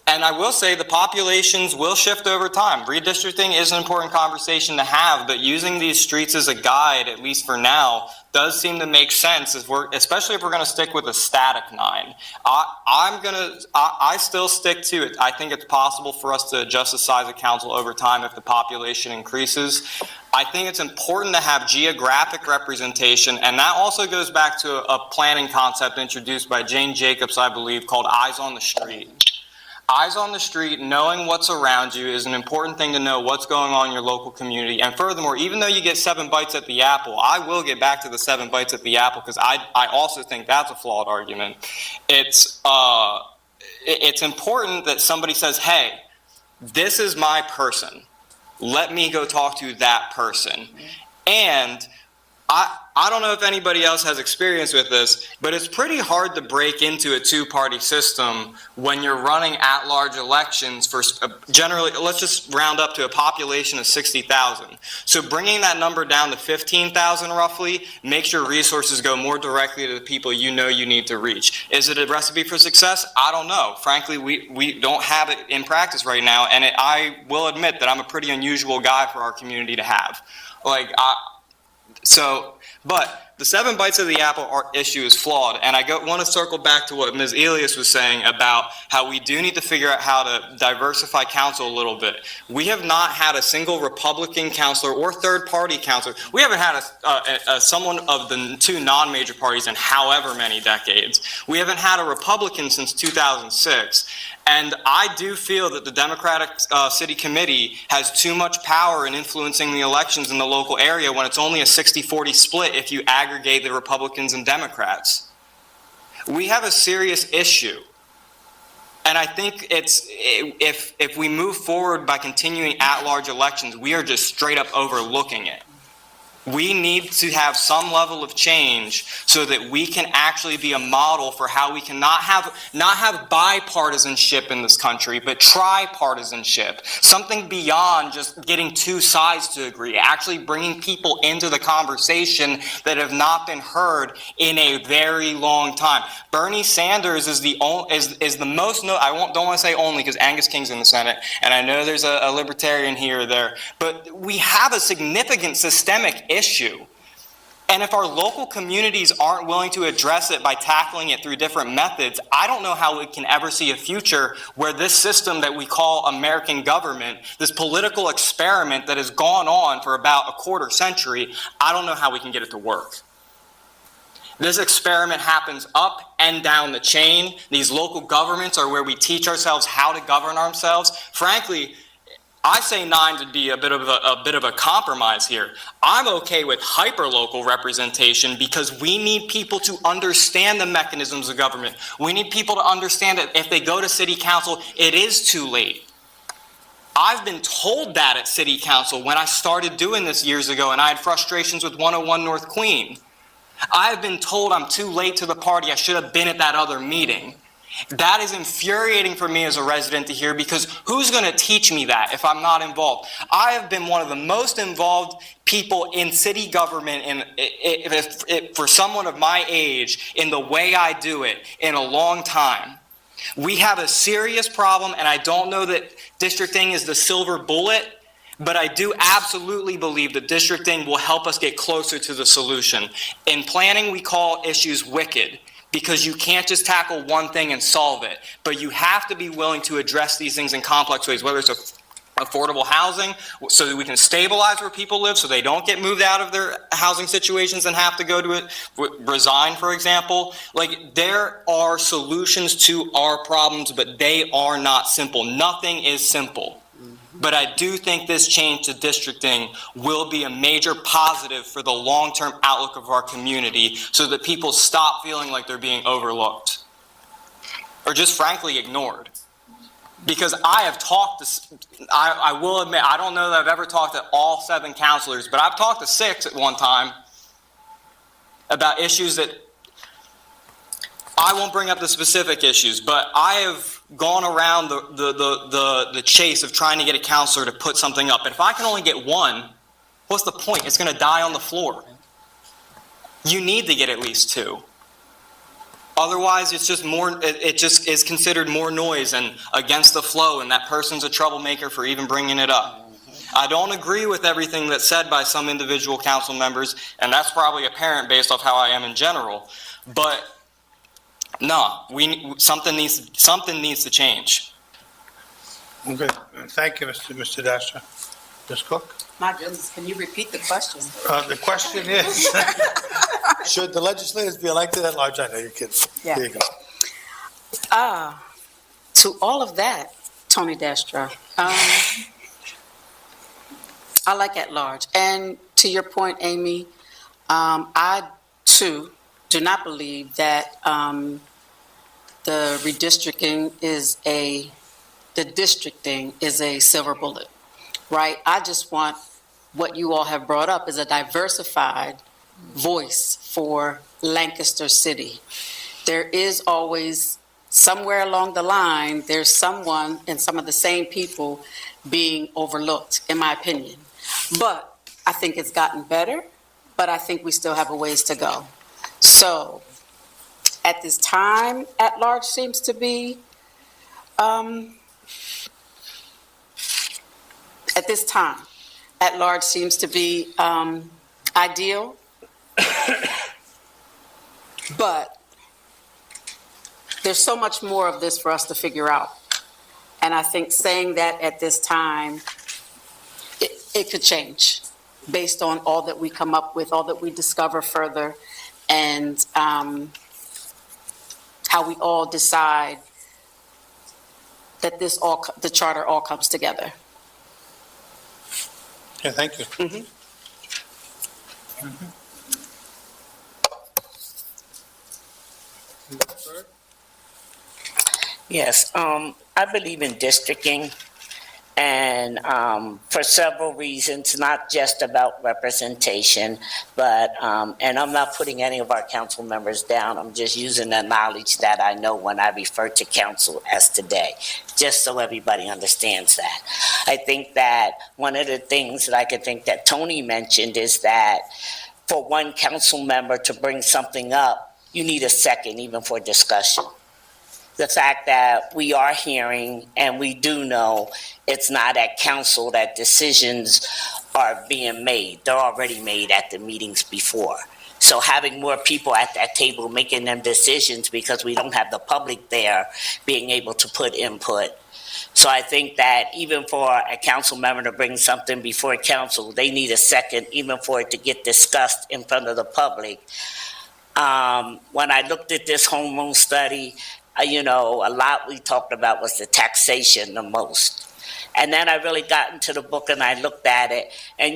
S10: I will say the populations will shift over time. Redistricting is an important conversation to have, but using these streets as a guide, at least for now, does seem to make sense, especially if we're going to stick with a static 9. I still stick to it. I think it's possible for us to adjust the size of council over time if the population increases. I think it's important to have geographic representation, and that also goes back to a planning concept introduced by Jane Jacobs, I believe, called Eyes on the Street. Eyes on the street, knowing what's around you, is an important thing to know what's going on in your local community. And furthermore, even though you get 7 bites at the apple, I will get back to the 7 bites at the apple, because I also think that's a flawed argument. It's important that somebody says, hey, this is my person. Let me go talk to that person. And I don't know if anybody else has experience with this, but it's pretty hard to break into a 2-party system when you're running at-large elections for generally, let's just round up to a population of 60,000. So bringing that number down to 15,000 roughly makes your resources go more directly to the people you know you need to reach. Is it a recipe for success? I don't know. Frankly, we don't have it in practice right now, and I will admit that I'm a pretty unusual guy for our community to have. But the 7 bites of the apple issue is flawed, and I want to circle back to what Ms. Elias was saying about how we do need to figure out how to diversify council a little bit. We have not had a single Republican councilor or third-party councilor. We haven't had someone of the 2 non-major parties in however many decades. We haven't had a Republican since 2006. And I do feel that the Democratic City Committee has too much power in influencing the elections in the local area when it's only a 60-40 split if you aggregate the Republicans and Democrats. We have a serious issue. And I think if we move forward by continuing at-large elections, we are just straight up overlooking it.
S16: We need to have some level of change so that we can actually be a model for how we can not have bipartisanship in this country, but tripartisanship. Something beyond just getting two sides to agree, actually bringing people into the conversation that have not been heard in a very long time. Bernie Sanders is the most, don't want to say only because Angus King's in the Senate, and I know there's a libertarian here or there, but we have a significant systemic issue. And if our local communities aren't willing to address it by tackling it through different methods, I don't know how we can ever see a future where this system that we call American government, this political experiment that has gone on for about a quarter century, I don't know how we can get it to work. This experiment happens up and down the chain. These local governments are where we teach ourselves how to govern ourselves. Frankly, I say 9 to be a bit of a compromise here. I'm okay with hyper-local representation because we need people to understand the mechanisms of government. We need people to understand that if they go to city council, it is too late. I've been told that at city council when I started doing this years ago and I had frustrations with 101 North Queen. I've been told I'm too late to the party. I should have been at that other meeting. That is infuriating for me as a resident to hear because who's going to teach me that if I'm not involved? I have been one of the most involved people in city government for someone of my age in the way I do it in a long time. We have a serious problem, and I don't know that districting is the silver bullet, but I do absolutely believe that districting will help us get closer to the solution. In planning, we call issues wicked because you can't just tackle one thing and solve it, but you have to be willing to address these things in complex ways, whether it's affordable housing so that we can stabilize where people live so they don't get moved out of their housing situations and have to go to it, resign, for example. Like, there are solutions to our problems, but they are not simple. Nothing is simple. But I do think this change to districting will be a major positive for the long-term outlook of our community so that people stop feeling like they're being overlooked or just frankly ignored. Because I have talked to, I will admit, I don't know that I've ever talked to all 7 counselors, but I've talked to 6 at one time about issues that, I won't bring up the specific issues, but I have gone around the chase of trying to get a counselor to put something up. And if I can only get one, what's the point? It's going to die on the floor. You need to get at least 2. Otherwise, it's just more. It just is considered more noise and against the flow, and that person's a troublemaker for even bringing it up. I don't agree with everything that's said by some individual council members, and that's probably apparent based off how I am in general. But no, something needs to change.
S12: Okay, thank you, Mr. Dasher. Ms. Cook?
S14: My goodness, can you repeat the question?
S12: The question is, should the legislators be elected at large? I know you're kidding.
S14: Yeah.
S12: There you go.
S14: To all of that, Tony Dastra, I like at large. And to your point, Amy, I too do not believe that the districting is a silver bullet, right? I just want what you all have brought up is a diversified voice for Lancaster City. There is always, somewhere along the line, there's someone and some of the same people being overlooked, in my opinion. But I think it's gotten better, but I think we still have a ways to go. So at this time, at large seems to be, at this time, at large seems to be ideal. But there's so much more of this for us to figure out. And I think saying that at this time, it could change based on all that we come up with, all that we discover further, and how we all decide that the charter all comes together.
S12: Yeah, thank you.
S14: Mm-hmm.
S11: Yes, I believe in districting, And for several reasons, not just about representation, but, and I'm not putting any of our council members down, I'm just using the knowledge that I know when I refer to council as today, just so everybody understands that. I think that one of the things that I could think that Tony mentioned is that for one council member to bring something up, you need a second even for discussion. The fact that we are hearing and we do know it's not at council that decisions are being made. They're already made at the meetings before. So having more people at that table making them decisions because we don't have the public there being able to put input. So I think that even for a council member to bring something before council, they need a second even for it to get discussed in front of the public. When I looked at this home rule study, a lot we talked about was the taxation the most. And then I really got into the book and I looked at it and,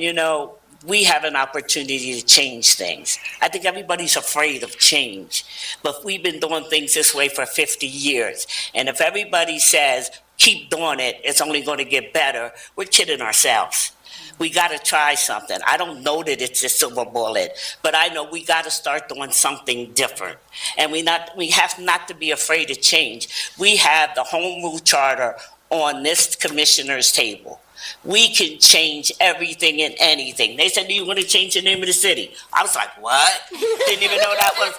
S11: we have an opportunity to change things. I think everybody's afraid of change, but we've been doing things this way for 50 years. And if everybody says, keep doing it, it's only going to get better, we're kidding ourselves. We got to try something. I don't know that it's a silver bullet, but I know we got to start doing something different. And we have not to be afraid to change. We have the home rule charter on this commissioner's table. We can change everything and anything. They said, do you want to change the name of the city? I was like, what? Didn't even know that was.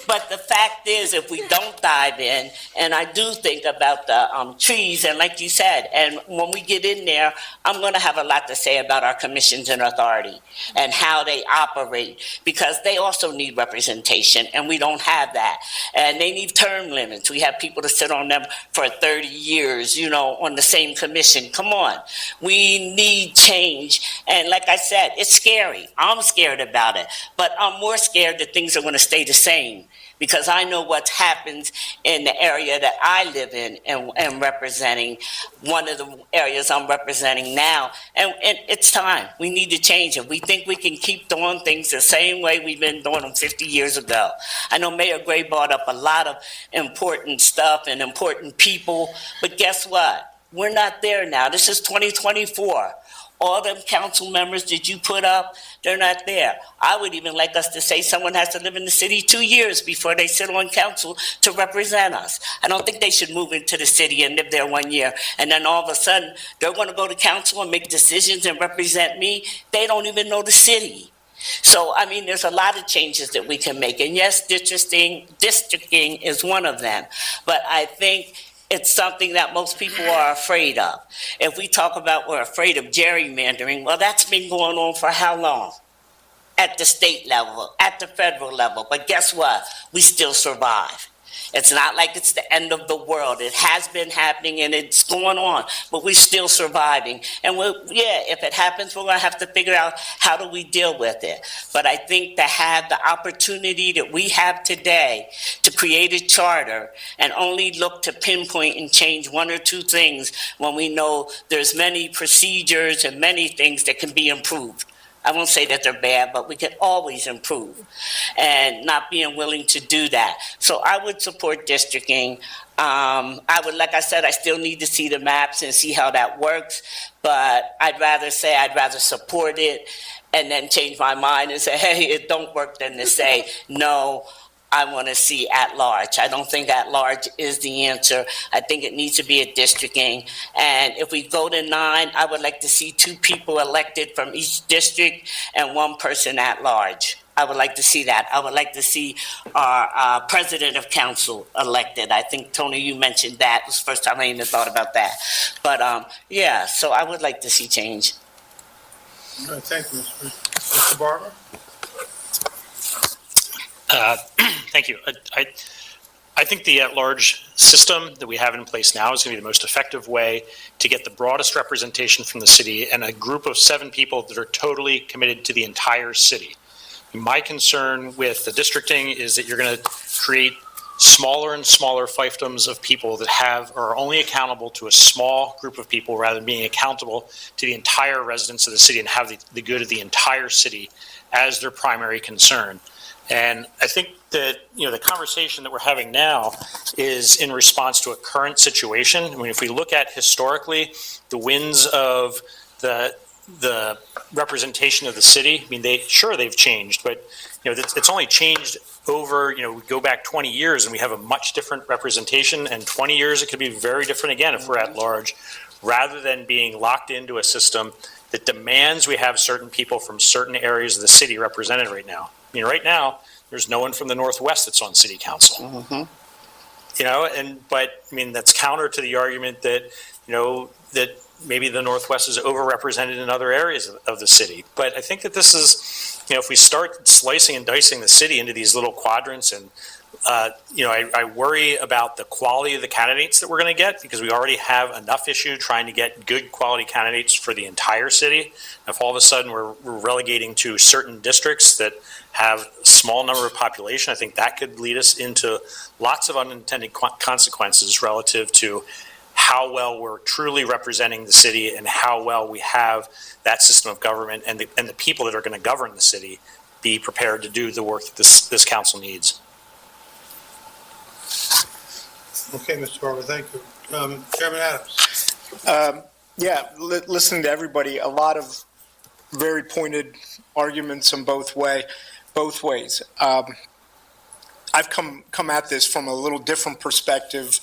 S11: But the fact is, if we don't dive in, and I do think about the trees, and like you said, and when we get in there, I'm going to have a lot to say about our commissions and authority and how they operate, because they also need representation, and we don't have that. And they need term limits. We have people to sit on them for 30 years, on the same commission. Come on. We need change. And like I said, it's scary. I'm scared about it, but I'm more scared that things are going to stay the same. Because I know what happens in the area that I live in and representing, one of the areas I'm representing now. And it's time. We need to change it. We think we can keep doing things the same way we've been doing them 50 years ago. I know Mayor Gray brought up a lot of important stuff and important people, but guess what? We're not there now. This is 2024. All them council members that you put up, they're not there. I would even like us to say someone has to live in the city 2 years before they sit on council to represent us. I don't think they should move into the city and live there 1 year, and then all of a sudden, they're going to go to council and make decisions and represent me. They don't even know the city. So, there's a lot of changes that we can make. And yes, districting is one of them. But I think it's something that most people are afraid of. If we talk about we're afraid of gerrymandering, well, that's been going on for how long? At the state level, at the federal level. But guess what? We still survive. It's not like it's the end of the world. It has been happening and it's going on, but we're still surviving. And if it happens, we're going to have to figure out how do we deal with it. But I think to have the opportunity that we have today to create a charter and only look to pinpoint and change one or two things when we know there's many procedures and many things that can be improved. I won't say that they're bad, but we can always improve, and not being willing to do that. So I would support districting. Like I said, I still need to see the maps and see how that works, but I'd rather support it and then change my mind and say, hey, it don't work, than to say, no, I want to see at large. I don't think at large is the answer. I think it needs to be a districting. And if we go to 9, I would like to see 2 people elected from each district and 1 person at large. I would like to see that. I would like to see our president of council elected. I think, Tony, you mentioned that. It was the first time I even thought about that. But, so I would like to see change.
S8: All right, thank you, Mr. Barber.
S6: Thank you. I think the at-large system that we have in place now is going to be the most effective way to get the broadest representation from the city and a group of 7 people that are totally committed to the entire city. My concern with the districting is that you're going to create smaller and smaller fiefdoms of people that are only accountable to a small group of people rather than being accountable to the entire residents of the city and have the good of the entire city as their primary concern. And I think that, the conversation that we're having now is in response to a current situation. I mean, if we look at historically, the wins of the representation of the city, I mean, they've changed, but, it's only changed over, we go back 20 years and we have a much different representation, and 20 years, it could be very different again if we're at large, rather than being locked into a system that demands we have certain people from certain areas of the city represented right now. I mean, right now, there's no one from the Northwest that's on city council. But I mean, that's counter to the argument that, that maybe the Northwest is overrepresented in other areas of the city. But I think that this is, if we start slicing and dicing the city into these little quadrants, and, I worry about the quality of the candidates that we're going to get, because we already have enough issue trying to get good quality candidates for the entire city. If all of a sudden we're relegating to certain districts that have a small number of population, I think that could lead us into lots of unintended consequences relative to how well we're truly representing the city and how well we have that system of government and the people that are going to govern the city be prepared to do the work that this council needs.
S12: Okay, Mr. Barber, thank you. Chairman Adams.
S1: Listening to everybody, a lot of very pointed arguments on both ways. I've come at this from a little different perspective.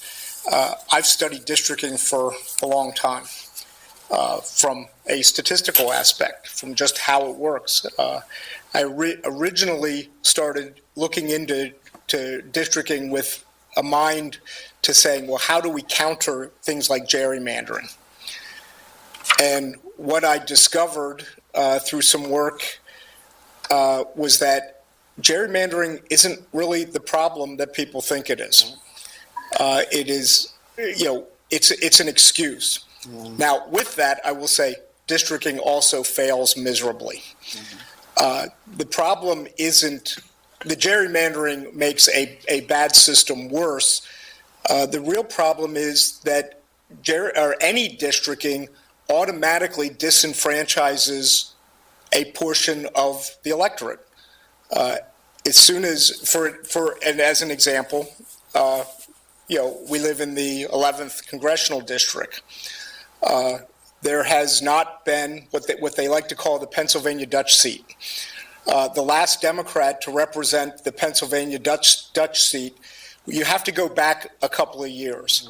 S1: I've studied districting for a long time, from a statistical aspect, from just how it works. I originally started looking into districting with a mind to saying, well, how do we counter things like gerrymandering? And what I discovered through some work was that gerrymandering isn't really the problem that people think it is. It is, it's an excuse. Now, with that, I will say districting also fails miserably. The problem isn't, the gerrymandering makes a bad system worse. The real problem is that any districting automatically disenfranchises a portion of the electorate. As soon as, and as an example, we live in the 11th congressional district. There has not been what they like to call the Pennsylvania Dutch seat. The last Democrat to represent the Pennsylvania Dutch seat, you have to go back a couple of years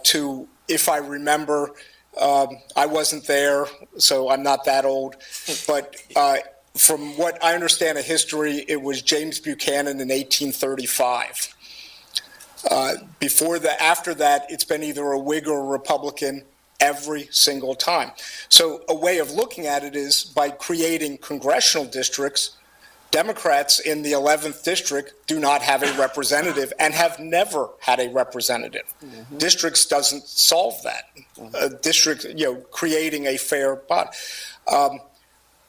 S1: to, if I remember, I wasn't there, so I'm not that old, but from what I understand of history, it was James Buchanan in 1835. After that, it's been either a Whig or a Republican every single time. So a way of looking at it is by creating congressional districts, Democrats in the 11th district do not have a representative and have never had a representative. Districts doesn't solve that. District, creating a fair body.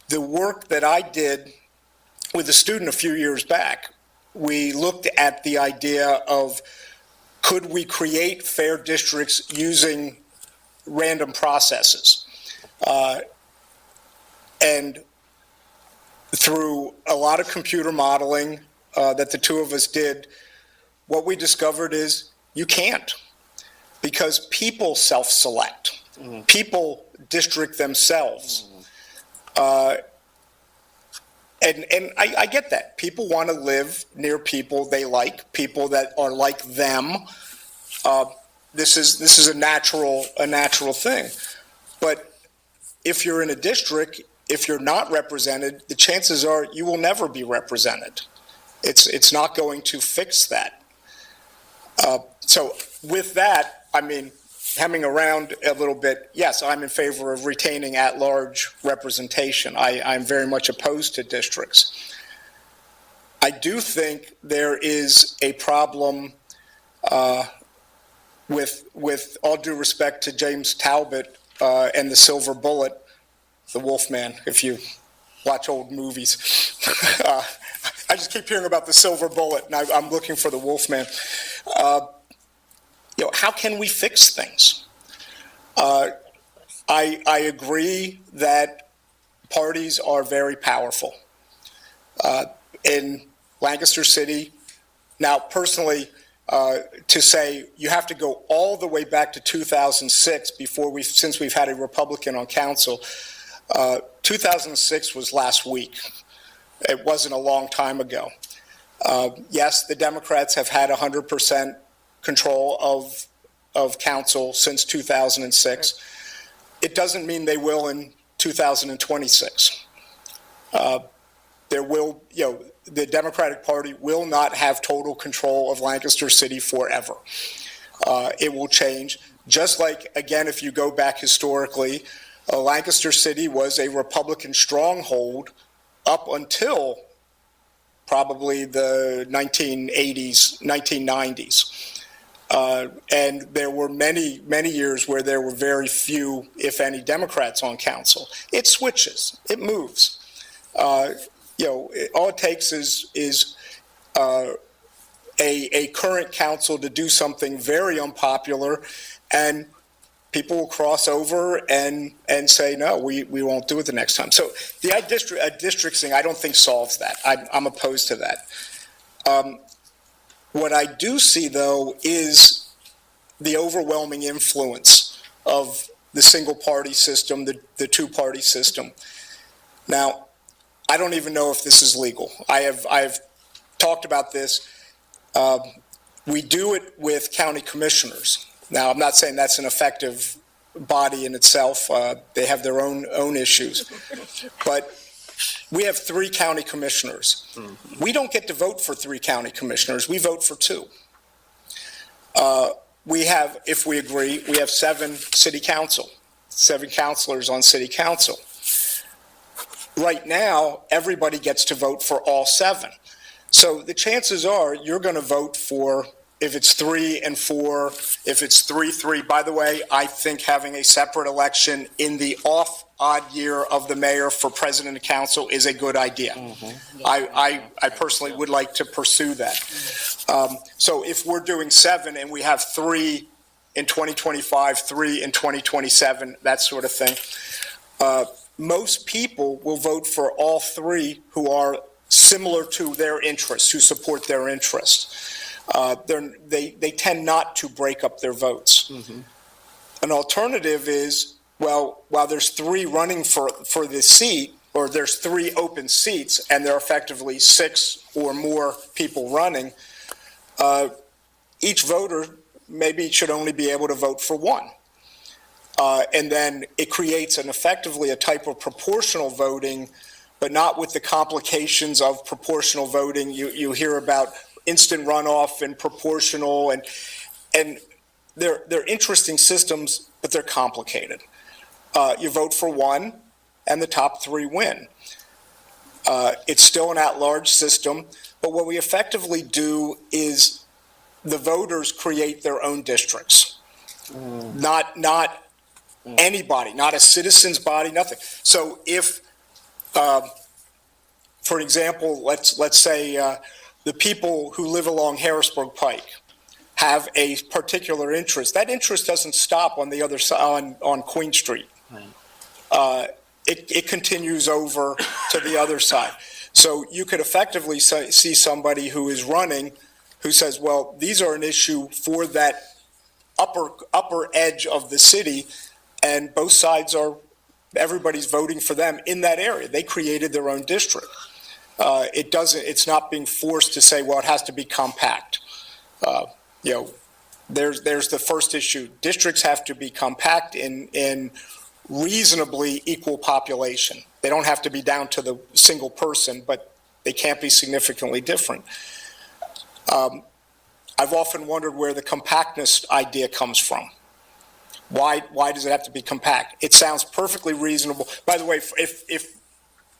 S1: The work that I did with a student a few years back, we looked at the idea of, could we create fair districts using random processes? And through a lot of computer modeling that the two of us did, what we discovered is you can't, because people self-select. People district themselves. And I get that. People want to live near people they like, people that are like them. This is a natural thing. But if you're in a district, if you're not represented, the chances are you will never be represented. It's not going to fix that. So with that, I mean, hemming around a little bit, yes, I'm in favor of retaining at-large representation. I'm very much opposed to districts. I do think there is a problem with all due respect to James Talbot and the Silver Bullet, the Wolfman, if you watch old movies. I just keep hearing about the Silver Bullet, and I'm looking for the Wolfman. How can we fix things? I agree that parties are very powerful. In Lancaster City. Now, personally, to say you have to go all the way back to 2006 since we've had a Republican on council. 2006 was last week. It wasn't a long time ago. Yes, the Democrats have had 100% control of council since 2006. It doesn't mean they will in 2026. The Democratic Party will not have total control of Lancaster City forever. It will change. Just like, again, if you go back historically, Lancaster City was a Republican stronghold up until probably the 1980s, 1990s. And there were many, many years where there were very few, if any, Democrats on council. It switches. It moves. All it takes is a current council to do something very unpopular, and people will cross over and say, no, we won't do it the next time. So the districting, I don't think solves that. I'm opposed to that. What I do see, though, is the overwhelming influence of the single-party system, the two-party system. Now, I don't even know if this is legal. I've talked about this. We do it with county commissioners. Now, I'm not saying that's an effective body in itself. They have their own issues. But we have 3 county commissioners. We don't get to vote for 3 county commissioners. We vote for 2. We have, if we agree, we have 7 city council, 7 councilors on city council. Right now, everybody gets to vote for all 7. So the chances are you're going to vote for, if it's 3 and 4, if it's 3-3. By the way, I think having a separate election in the odd year of the mayor for president of council is a good idea. I personally would like to pursue that. So if we're doing 7 and we have 3 in 2025, 3 in 2027, that sort of thing, most people will vote for all 3 who are similar to their interests, who support their interests. They tend not to break up their votes. An alternative is, well, while there's 3 running for the seat, or there's 3 open seats, and there are effectively 6 or more people running, each voter maybe should only be able to vote for 1. And then it creates effectively a type of proportional voting, but not with the complications of proportional voting. You hear about instant runoff and proportional, and they're interesting systems, but they're complicated. You vote for 1, and the top 3 win. It's still an at-large system, but what we effectively do is the voters create their own districts. Not anybody, not a citizen's body, nothing. So if, for example, let's say the people who live along Harrisburg Pike have a particular interest. That interest doesn't stop on the other side, on Queen Street. It continues over to the other side. So you could effectively see somebody who is running who says, well, these are an issue for that upper edge of the city, and both sides everybody's voting for them in that area. They created their own district. It's not being forced to say, well, it has to be compact. There's the first issue. Districts have to be compact in reasonably equal population. They don't have to be down to the single person, but they can't be significantly different. I've often wondered where the compactness idea comes from. Why does it have to be compact? It sounds perfectly reasonable. By the way, if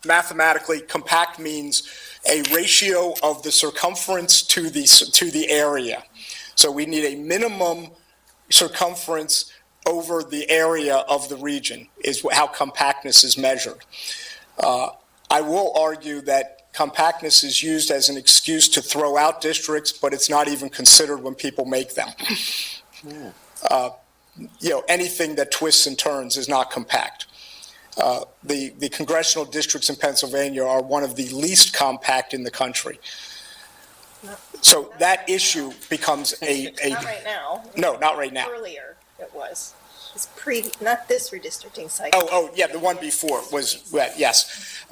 S1: mathematically compact means a ratio of the circumference to the area. So we need a minimum circumference over the area of the region is how compactness is measured. I will argue that compactness is used as an excuse to throw out districts, but it's not even considered when people make them. Anything that twists and turns is not compact. The congressional districts in Pennsylvania are one of the least compact in the country. So that issue becomes
S5: Not right now.
S1: no, not right now.
S5: Earlier it was. It's not this redistricting cycle.
S1: Yeah, the one before was, yes.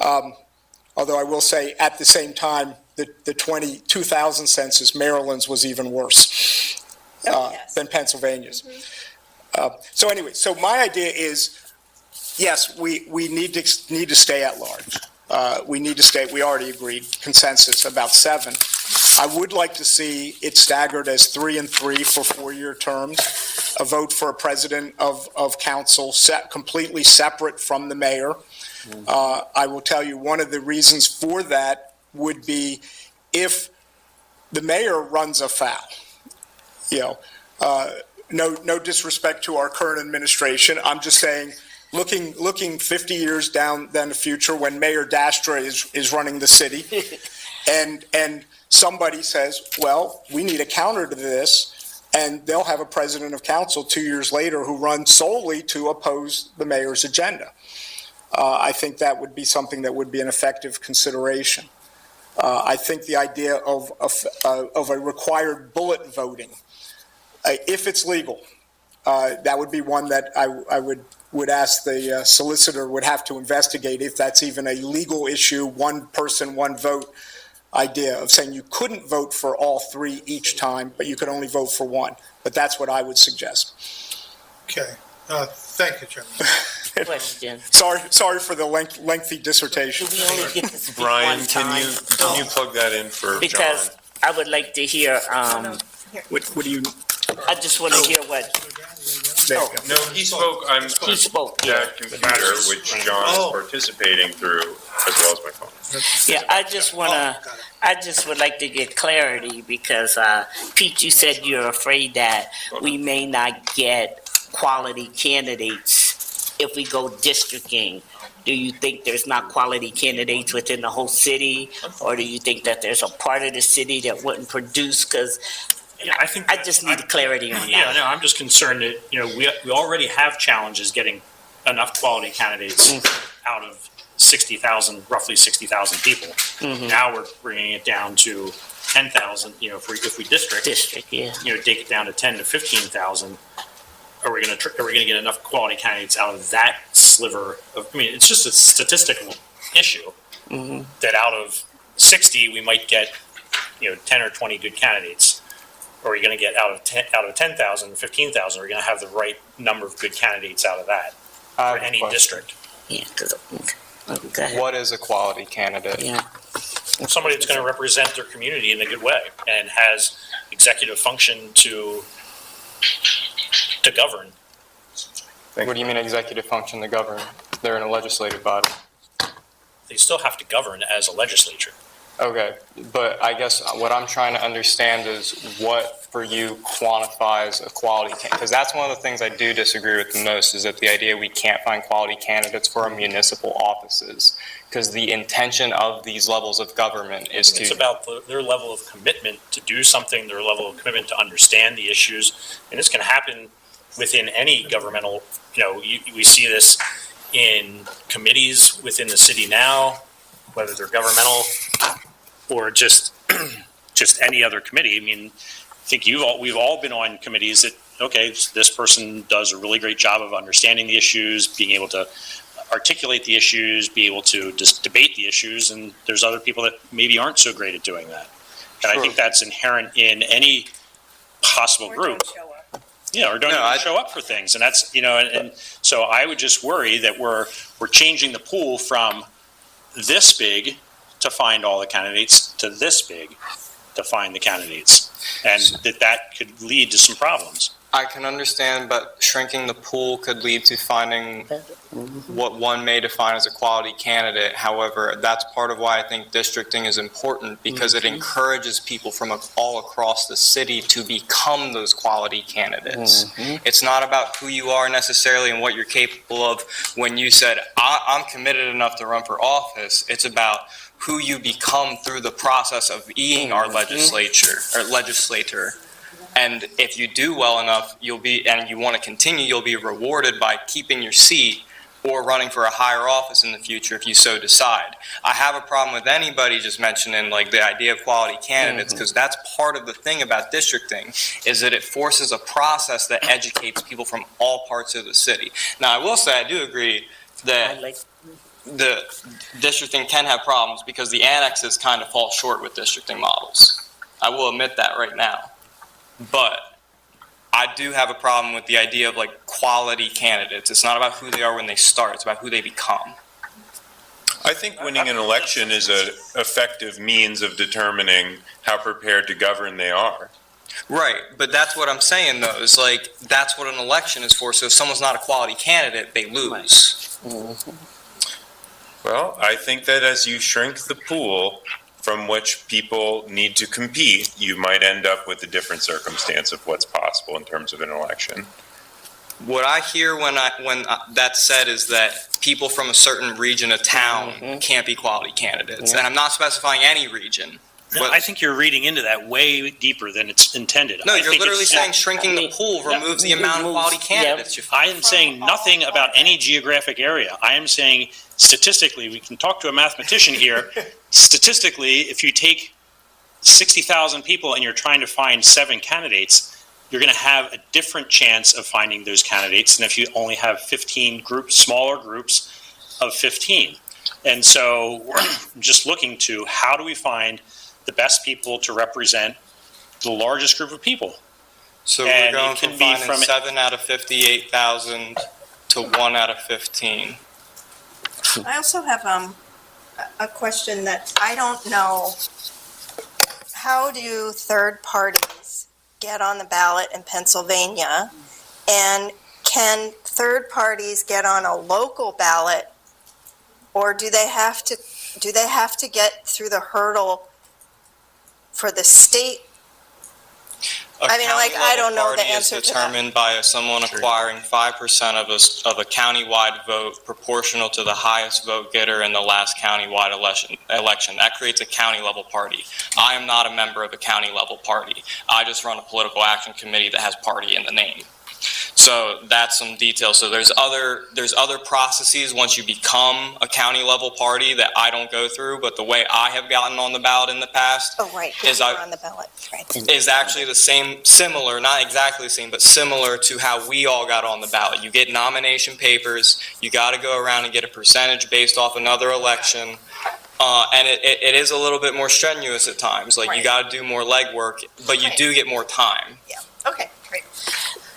S1: Although I will say, at the same time, the 2000 census, Maryland's was even worse
S5: Yes.
S1: than Pennsylvania's. So anyway, so my idea is, yes, we need to stay at large. We already agreed, consensus, about 7. I would like to see it staggered as 3 and 3 for 4-year terms, a vote for a president of council completely separate from the mayor. I will tell you, one of the reasons for that would be if the mayor runs afoul, no disrespect to our current administration. I'm just saying, looking 50 years down the future when Mayor Dastra is running the city, and somebody says, well, we need a counter to this, and they'll have a president of council 2 years later who runs solely to oppose the mayor's agenda. I think that would be something that would be an effective consideration. I think the idea of a required bullet voting, if it's legal, that would be one that I would ask the solicitor would have to investigate if that's even a legal issue, one person, one vote idea of saying you couldn't vote for all 3 each time, but you could only vote for one. But that's what I would suggest.
S12: Okay, thank you, Chairman.
S11: Question.
S1: Sorry for the lengthy dissertation.
S11: Do we only get to speak
S9: Brian,
S11: one
S9: can
S11: time?
S9: you plug that in for John?
S11: Because I would like to hear,
S1: What do you?
S11: I just want to hear what,
S1: There you go.
S9: No, he spoke on
S11: he spoke. Yeah.
S9: that computer, which John is participating through, as well as my phone.
S11: Yeah, I just would like to get clarity because, Pete, you said you're afraid that we may not get quality candidates if we go districting. Do you think there's not quality candidates within the whole city? Or do you think that there's a part of the city that wouldn't produce? Because
S6: Yeah, I think.
S11: I just need clarity on that.
S6: Yeah, no, I'm just concerned that, we already have challenges getting enough quality candidates out of roughly 60,000 people. Now we're bringing it down to 10,000, if we district,
S11: Yeah.
S6: take it down to 10 to 15,000. Are we going to get enough quality candidates out of that sliver of, it's just a statistical issue that out of 60, we might get, 10 or 20 good candidates. Or are you going to get out of 10,000, 15,000? Are you going to have the right number of good candidates out of that for any district?
S11: Yeah, go ahead.
S16: What is a quality candidate?
S11: Yeah.
S6: Somebody that's going to represent their community in a good way and has executive function to govern.
S16: What do you mean executive function to govern? They're in a legislative body.
S6: They still have to govern as a legislature.
S16: Okay, but I guess what I'm trying to understand is what for you quantifies a quality candidate? Because that's one of the things I do disagree with the most, is that the idea we can't find quality candidates for our municipal offices. Because the intention of these levels of government is to...
S6: It's about their level of commitment to do something, their level of commitment to understand the issues. And this can happen within any governmental, we see this in committees within the city now, whether they're governmental or just any other committee. I think we've all been on committees that, okay, this person does a really great job of understanding the issues, being able to articulate the issues, be able to just debate the issues, and there's other people that maybe aren't so great at doing that. And I think that's inherent in any possible group. Or don't even show up for things. And that's, and so I would just worry that we're changing the pool from this big to find all the candidates to this big to find the candidates. And that could lead to some problems.
S16: I can understand, but shrinking the pool could lead to finding what one may define as a quality candidate. However, that's part of why I think districting is important, because it encourages people from all across the city to become those quality candidates. It's not about who you are necessarily and what you're capable of. When you said, I'm committed enough to run for office, it's about who you become through the process of being our legislator. And if you do well enough, and you want to continue, you'll be rewarded by keeping your seat. or running for a higher office in the future if you so decide. I have a problem with anybody just mentioning like the idea of quality candidates, because that's part of the thing about districting, is that it forces a process that educates people from all parts of the city. Now, I will say, I do agree that the districting can have problems because the annexes kind of fall short with districting models. I will admit that right now. But I do have a problem with the idea of like quality candidates. It's not about who they are when they start, it's about who they become.
S9: I think winning an election is an effective means of determining how prepared to govern they are.
S16: Right, but that's what I'm saying though, is like, that's what an election is for. So if someone's not a quality candidate, they lose.
S9: Well, I think that as you shrink the pool from which people need to compete, you might end up with a different circumstance of what's possible in terms of an election.
S16: What I hear when that's said is that people from a certain region of town can't be quality candidates. And I'm not specifying any region.
S6: No, I think you're reading into that way deeper than it's intended.
S16: No,
S6: I
S16: you're
S6: think
S16: literally
S6: it's-
S16: saying shrinking the pool removes the amount of quality candidates you
S6: I am saying nothing about any geographic area. I am saying statistically, we can talk to a mathematician here. Statistically, if you take 60,000 people and you're trying to find 7 candidates, you're going to have a different chance of finding those candidates than if you only have 15 groups, smaller groups of 15. And so we're just looking to how do we find the best people to represent the largest group of people.
S16: So
S6: And
S16: we're going
S6: it can
S16: from
S6: be
S16: finding
S6: from-
S16: 7 out of 58,000 to 1 out of 15.
S5: I also have a question that I don't know. How do third parties get on the ballot in Pennsylvania? And can third parties get on a local ballot? Or do they have to get through the hurdle for the state? I mean, like, I don't know the answer to that.
S16: A county level party is determined by someone acquiring 5% of a countywide vote proportional to the highest vote getter in the last countywide election. That creates a county level party. I am not a member of a county level party. I just run a political action committee that has party in the name. So that's some details. So there's other processes once you become a county level party that I don't go through, but the way I have gotten on the ballot in the past
S5: Oh, right,
S16: is
S5: you're on the ballot, right.
S16: is actually the same, similar, not exactly the same, but similar to how we all got on the ballot. You get nomination papers, you got to go around and get a percentage based off another election. And it is a little bit more strenuous at times. Like, you got to do more legwork, but you do get more time.
S5: Okay, great.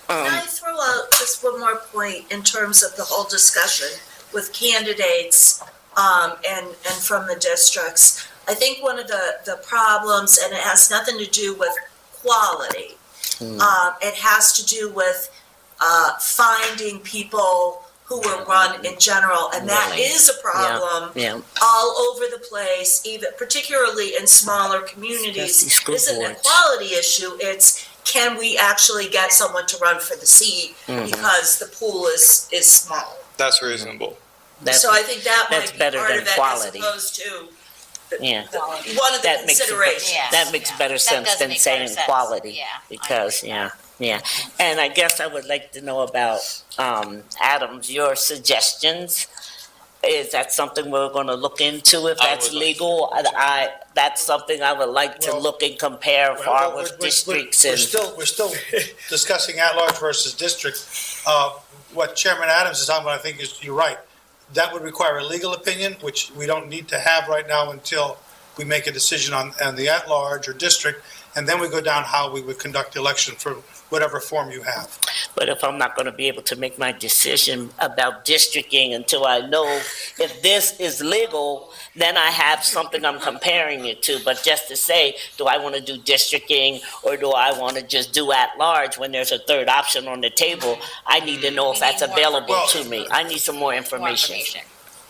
S4: Can I throw out just one more point in terms of the whole discussion with candidates and from the districts? I think one of the problems, and it has nothing to do with quality, it has to do with finding people who will run in general, and that is a problem all over the place, even particularly in smaller communities. Isn't a quality issue, it's can we actually get someone to run for the seat because the pool is small.
S16: That's reasonable.
S4: So I think that might be
S11: better
S4: part
S11: than
S4: of it
S11: quality.
S4: as opposed to
S11: one
S4: of the considerations.
S11: That makes better sense than saying quality, because, yeah. And I guess I would like to know about, Adams, your suggestions. Is that something we're gonna look into if that's legal? That's something I would like to look and compare far with districts and.
S12: We're still discussing at-large versus district. What Chairman Adams is talking about, I think you're right. That would require a legal opinion, which we don't need to have right now until we make a decision on the at-large or district, and then we go down how we would conduct the election for whatever form you have.
S11: But if I'm not gonna be able to make my decision about districting until I know if this is legal, then I have something I'm comparing it to. But just to say, do I wanna do districting or do I wanna just do at-large when there's a third option on the table? I need to know if that's available to me. I need some more information.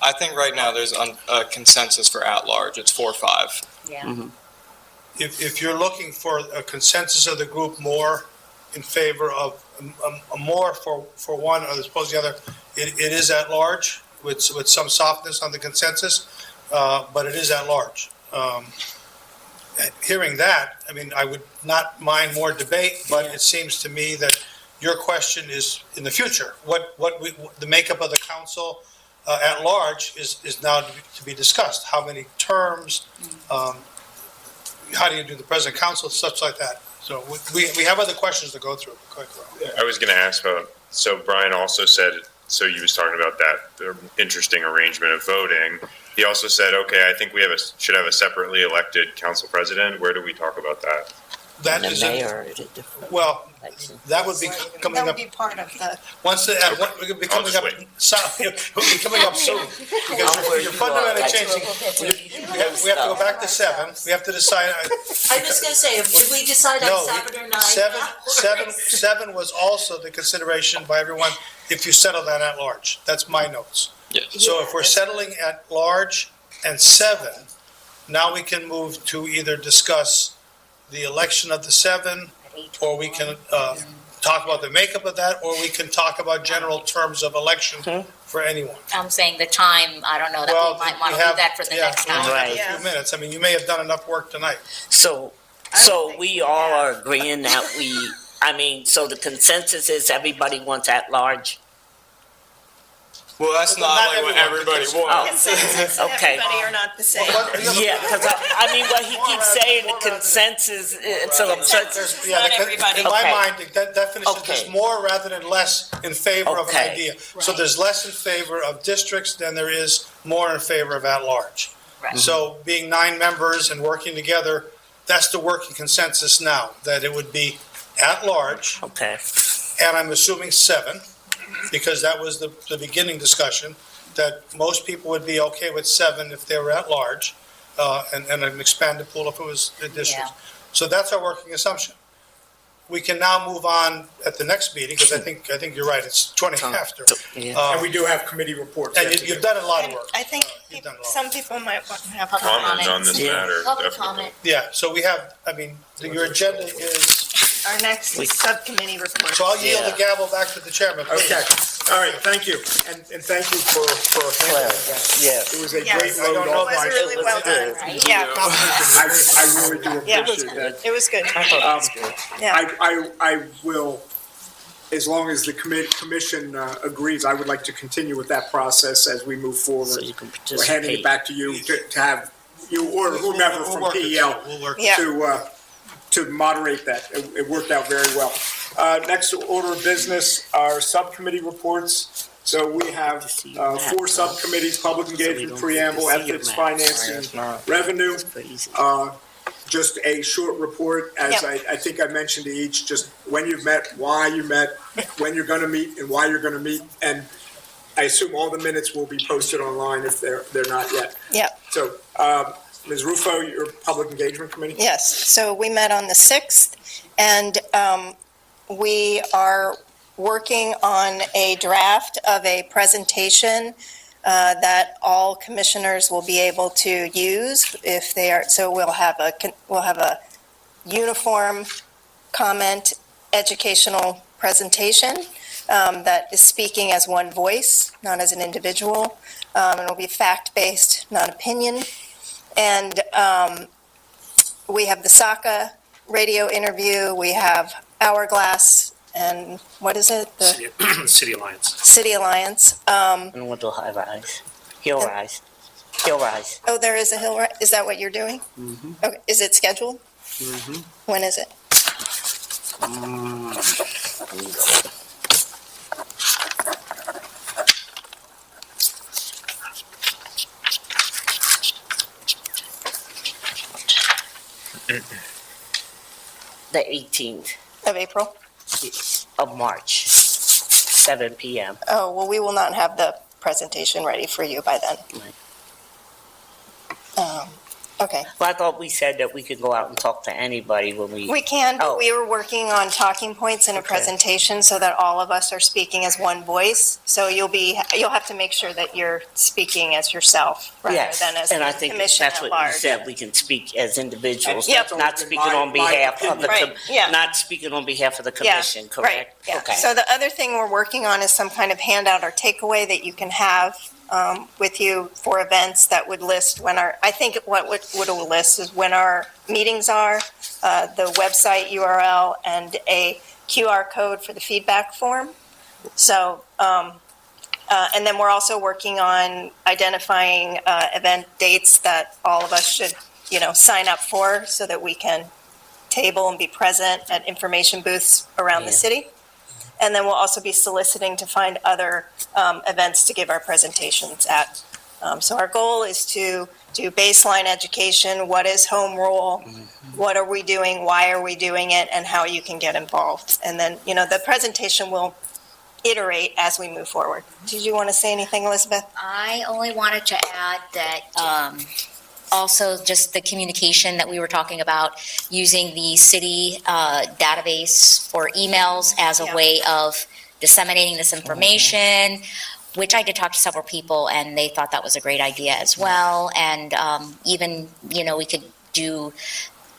S16: I think right now there's a consensus for at-large. It's 4-5.
S15: Yeah.
S12: If you're looking for a consensus of the group more in favor of a more for one or as opposed to the other, it is at large with some softness on the consensus, but it is at large. Hearing that, I mean, I would not mind more debate, but it seems to me that Your question is in the future, the makeup of the council at large is now to be discussed. How many terms, how do you do the president council, such like that. So we have other questions to go through. Go ahead,
S9: I was going to ask about, so Brian also said, so you was talking about that, the interesting arrangement of voting. He also said, okay, I think we should have a separately elected council president. Where do we talk about that?
S12: That is, well, that would be coming
S5: That would
S12: up,
S5: be part of the,
S12: once, we're gonna be coming up, we'll be coming up soon. Because you're fundamentally changing, we have to go back to 7, we have to decide.
S4: I'm just gonna say, did we decide
S12: No,
S4: on 7 or 9?
S12: 7 was also the consideration by everyone, if you settle that at large. That's my notes.
S10: Yes.
S12: So if we're settling at large and 7, now we can move to either discuss the election of the 7, or we can talk about the makeup of that, or we can talk about general terms of election for anyone.
S15: I'm saying the time, I don't know, that
S12: Well,
S15: we might want
S12: we
S15: to
S12: have-
S15: leave that for the next
S12: Yeah,
S15: time.
S12: we only have a few minutes. I mean, you may have done enough work tonight.
S11: So we all are agreeing that so the consensus is everybody wants at large?
S16: Well, that's not
S12: Not
S16: like what
S12: everyone,
S16: everybody
S12: because-
S16: wants.
S5: consensus,
S11: Okay.
S5: everybody are not the same.
S11: Yeah, because what he keeps saying, the consensus, so I'm
S12: There's- yeah,
S5: not
S12: the-
S5: everybody.
S12: In my
S11: Okay.
S12: mind, the definition is
S11: Okay.
S12: more rather than less in favor of an
S11: Okay.
S12: idea. So there's less in favor of districts than there is more in favor of at-large.
S15: Right.
S12: So being 9 members and working together, that's the working consensus now, that it would be at-large,
S11: Okay.
S12: and I'm assuming 7, because that was the beginning discussion, that most people would be okay with 7 if they were at-large, and an expanded pool if it was the district. So that's our working assumption. We can now move on at the next meeting, because I think you're right, it's 20 after.
S1: And we do have committee reports.
S12: And
S1: yet to
S12: you've
S1: do.
S12: done a lot of
S5: And
S12: work.
S5: I think
S12: You've done a lot.
S5: some people might want to have
S15: Public
S9: Comment on this
S11: Yeah.
S9: matter,
S15: Public
S9: definitely.
S15: comment.
S12: Yeah, so we have, your agenda is,
S5: our next is subcommittee report.
S12: so I'll yield the gavel back to the chairman. please.
S1: Okay, all right, thank you. And thank you for handling that.
S11: Yes.
S1: It was a
S5: Yes.
S1: great
S12: I don't
S1: load
S12: know
S1: off
S5: It
S1: my
S5: was really well done.
S15: Right.
S5: Yeah,
S1: I really do
S5: Yeah.
S1: appreciate that.
S5: it was good. Yeah.
S1: I will, as long as the commission agrees, I would like to continue with that process as we move
S11: So
S1: forward.
S11: you can
S1: We're handing it
S11: participate.
S1: back to you to have you or whomever
S12: We'll
S1: from
S12: work it.
S1: PEL
S12: We'll work it.
S5: Yeah.
S1: to moderate that. It worked out very well. Next order of business are subcommittee reports. So we have 4 subcommittees: public engagement, preamble, ethics, finance, and revenue. Just a short report, as
S5: Yep.
S1: I think I mentioned to each, just when you've met, why you met, when you're gonna meet, and why you're gonna meet. And I assume all the minutes will be posted online if they're not yet.
S5: Yep.
S1: So, Ms. Rufo, your public engagement committee?
S5: Yes, so we met on the 6th, and we are working on a draft of a presentation that all commissioners will be able to use if they are, so we'll have a uniform comment educational presentation that is speaking as one voice, not as an individual. And it'll be fact-based, not opinion. And we have the SACA radio interview, we have Hourglass, and what is it? The
S6: City Alliance.
S5: City Alliance.
S11: And what do I rise? He'll rise. He'll rise.
S5: Oh, there is a hill, is that what you're doing?
S11: Mm-hmm.
S5: Okay, is it scheduled?
S11: Mm-hmm.
S5: When is it?
S11: The 18th
S5: Of April?
S11: of March, 7 p.m.
S5: Oh, well, we will not have the presentation ready for you by then. Okay.
S11: Well, I thought we said that we could go out and talk to anybody when
S5: We can, but
S11: Oh.
S5: we were working on talking points in a
S11: Okay.
S5: presentation so that all of us are speaking as one voice. So you'll have to make sure that you're speaking as yourself rather
S11: Yes,
S5: than as
S11: and I
S5: the
S11: think
S5: commission
S11: that's
S5: at
S11: what you
S5: large.
S11: said, we can speak as individuals,
S5: Yep.
S11: not speaking on
S1: My
S11: behalf of the,
S5: opinion. Right, yeah.
S11: not speaking on behalf of the
S5: Yeah,
S11: commission,
S5: Right,
S11: correct?
S5: yeah.
S11: Okay.
S5: So the other thing we're working on is some kind of handout or takeaway that you can have with you for events that would list I think what would list is when our meetings are, the website URL, and a QR code for the feedback form. So, and then we're also working on identifying event dates that all of us should, sign up for so that we can table and be present at information booths around the city. And then we'll also be soliciting to find other events to give our presentations at. So our goal is to do baseline education. What is home rule? What are we doing? Why are we doing it? And how you can get involved. And then, the presentation will iterate as we move forward. Did you want to say anything, Elizabeth?
S15: I only wanted to add that also just the communication that we were talking about, using the city database for emails as a way of disseminating this information, which I did talk to several people and they thought that was a great idea as well. And even, we could do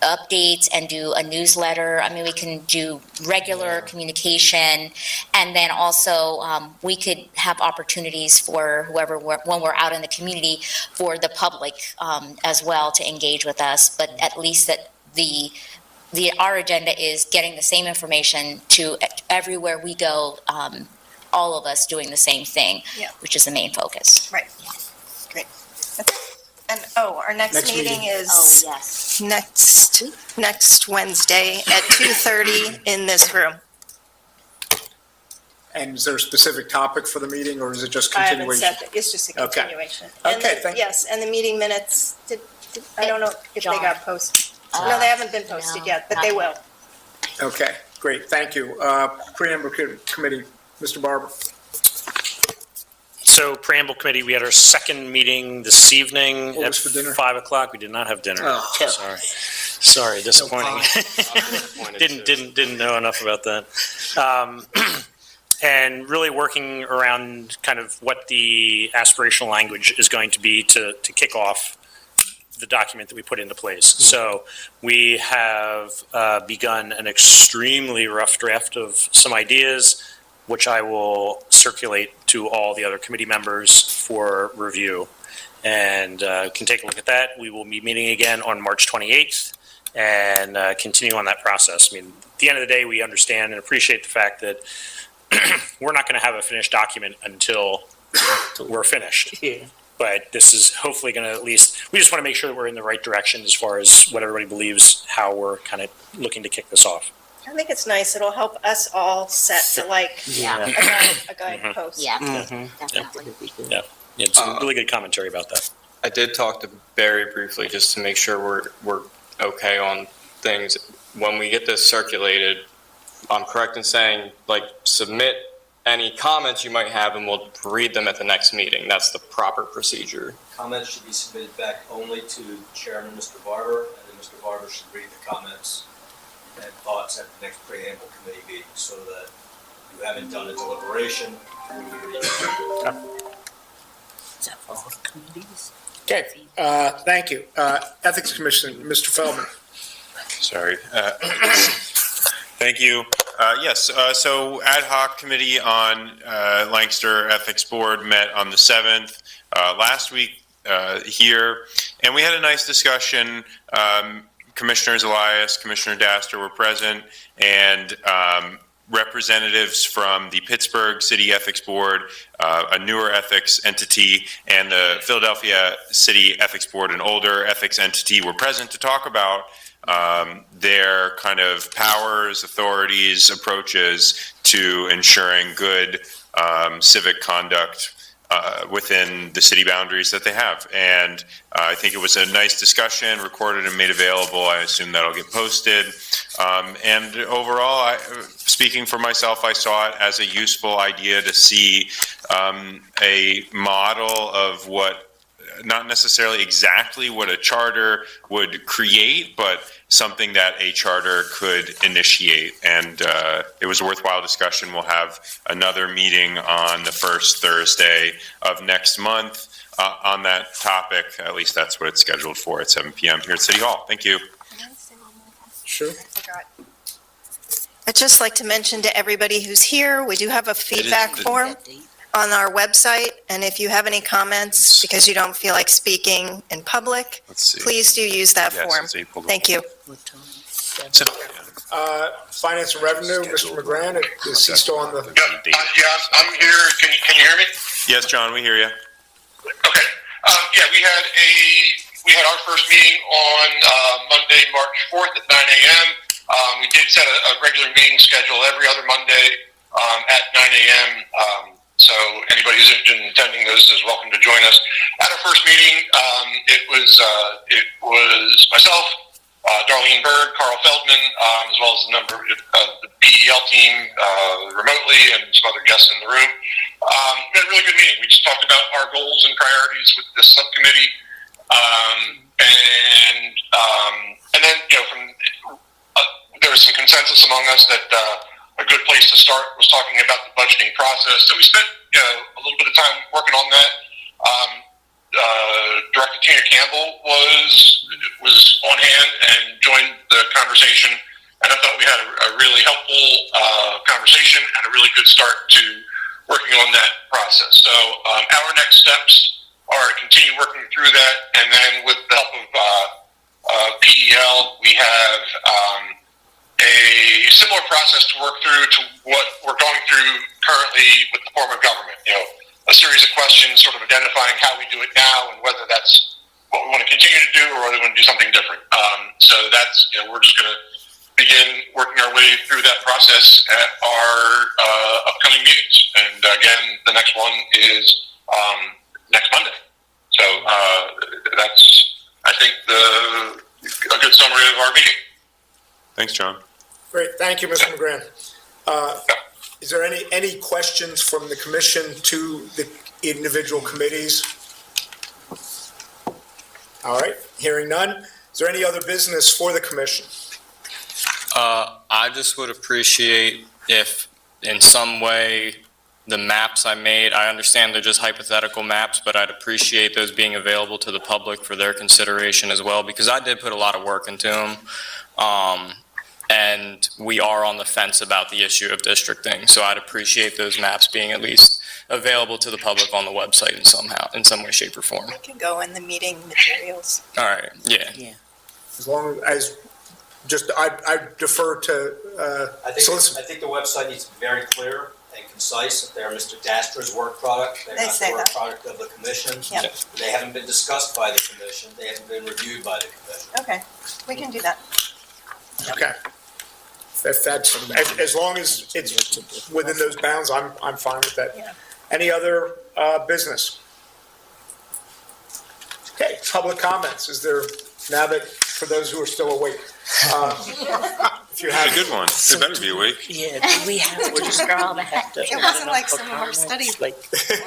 S15: updates and do a newsletter. I mean, we can do regular communication, and then also we could have opportunities for whoever, when we're out in the community, for the public as well to engage with us. But at least that our agenda is getting the same information to everywhere we go, all of us doing the same thing, which is the main focus.
S5: Right. Great. Okay. And, our next meeting is next Wednesday at 2:30 in this room.
S1: And is there a specific topic for the meeting, or is it just
S5: I haven't
S1: continuation?
S5: said that. It's just a
S1: Okay.
S5: continuation.
S1: Okay, thank you.
S5: Yes, and the meeting minutes, I don't know if they got posted. No, they haven't been posted yet, but they will.
S1: Okay, great, thank you. Preamble Committee, Mr. Barber.
S6: So Preamble Committee, we had our second meeting this evening
S1: What
S6: at
S1: was for dinner?
S6: 5 o'clock. We did not have dinner.
S1: Oh.
S6: Sorry, disappointing. Didn't know enough about that. And really working around kind of what the aspirational language is going to be to kick off the document that we put into place. So we have begun an extremely rough draft of some ideas, which I will circulate to all the other committee members for review. And can take a look at that. We will be meeting again on March 28th and continue on that process. I mean, at the end of the day, we understand and appreciate the fact that we're not going to have a finished document until we're finished. But this is hopefully going to at least, we just want to make sure that we're in the right direction as far as what everybody believes, how we're kind of looking to kick this off.
S5: I think it's nice. It'll help us all set to a guidepost.
S15: Yeah,
S6: definitely. Yeah, it's some really good commentary about that.
S10: I did talk to Barry briefly just to make sure we're okay on things. When we get this circulated, I'm correct in saying, submit any comments you might have and we'll read them at the next meeting. That's the proper procedure.
S13: Comments should be submitted back only to Chairman Mr. Barber, and then Mr. Barber should read the comments and thoughts at the next preamble committee meeting, so that you haven't done a deliberation.
S1: Okay, thank you. Ethics Commission, Mr. Feldman.
S9: Sorry. Thank you. Yes, so ad hoc committee on Lancaster Ethics Board met on the 7th last week here, and we had a nice discussion. Commissioners Elias, Commissioner Daster were present, and representatives from the Pittsburgh City Ethics Board, a newer ethics entity, and the Philadelphia City Ethics Board, an older ethics entity, were present to talk about their kind of powers, authorities, approaches to ensuring good civic conduct within the city boundaries that they have. And I think it was a nice discussion, recorded and made available. I assume that'll get posted. And overall, speaking for myself, I saw it as a useful idea to see a model of what, not necessarily exactly what a charter would create, but something that a charter could initiate. And it was a worthwhile discussion. We'll have another meeting on the first Thursday of next month on that topic. At least that's what it's scheduled for, at 7 p.m. here at City Hall. Thank you.
S1: Sure.
S5: I'd just like to mention to everybody who's here, we do have a feedback form on our website, and if you have any comments because you don't feel like speaking in public, please do use that form. Thank you.
S1: Finance and Revenue, Mr. McGrann, is he still on the?
S3: Yeah, I'm here. Can you hear me?
S9: Yes, John, we hear you.
S3: Okay. Yeah, we had our first meeting on Monday, March 4th at 9 a.m. We did set a regular meeting schedule every other Monday at 9 a.m. So anybody who's interested in attending those is welcome to join us. At our first meeting, it was myself, Darlene Berg, Carl Feldman, as well as a number of the PEL team remotely and some other guests in the room. We had a really good meeting. We just talked about our goals and priorities with this subcommittee. And then, there was some consensus among us that a good place to start was talking about the budgeting process. So we spent a little bit of time working on that. Director Tina Campbell was on hand and joined the conversation, and I thought we had a really helpful conversation and a really good start to working on that process. So our next steps are to continue working through that, and then with the help of PEL, we have a similar process to work through to what we're going through currently with the form of government. A series of questions sort of identifying how we do it now and whether that's what we want to continue to do or whether we want to do something different. So that's, we're just going to begin working our way through that process at our upcoming meetings. And again, the next one is next Monday. So that's, I think, a good summary of our meeting.
S9: Thanks, John.
S1: Great, thank you, Mr. McGrann. Is there any questions from the commission to the individual committees? All right, hearing none. Is there any other business for the commission?
S16: I just would appreciate if in some way the maps I made, I understand they're just hypothetical maps, but I'd appreciate those being available to the public for their consideration as well, because I did put a lot of work into them. And we are on the fence about the issue of districting. So I'd appreciate those maps being at least available to the public on the website in some way, shape, or form.
S5: It can go in the meeting materials.
S16: All right, yeah.
S1: As long as, I defer to
S13: I think the website needs to be very clear and concise. They're Mr. Dastra's work product. They're not the work product of the commission.
S5: Yep.
S13: They haven't been discussed by the commission. They haven't been reviewed by the commission.
S5: Okay, we can do that.
S1: Okay. If that's, as long as it's within those bounds, I'm fine with that.
S5: Yeah.
S1: Any other business? Okay, public comments. Is there, now that, for those who are still awake, if you have.
S9: It's a good one. It better be awake.
S11: Yeah, do we have to?
S5: It wasn't like some of our study
S11: Like,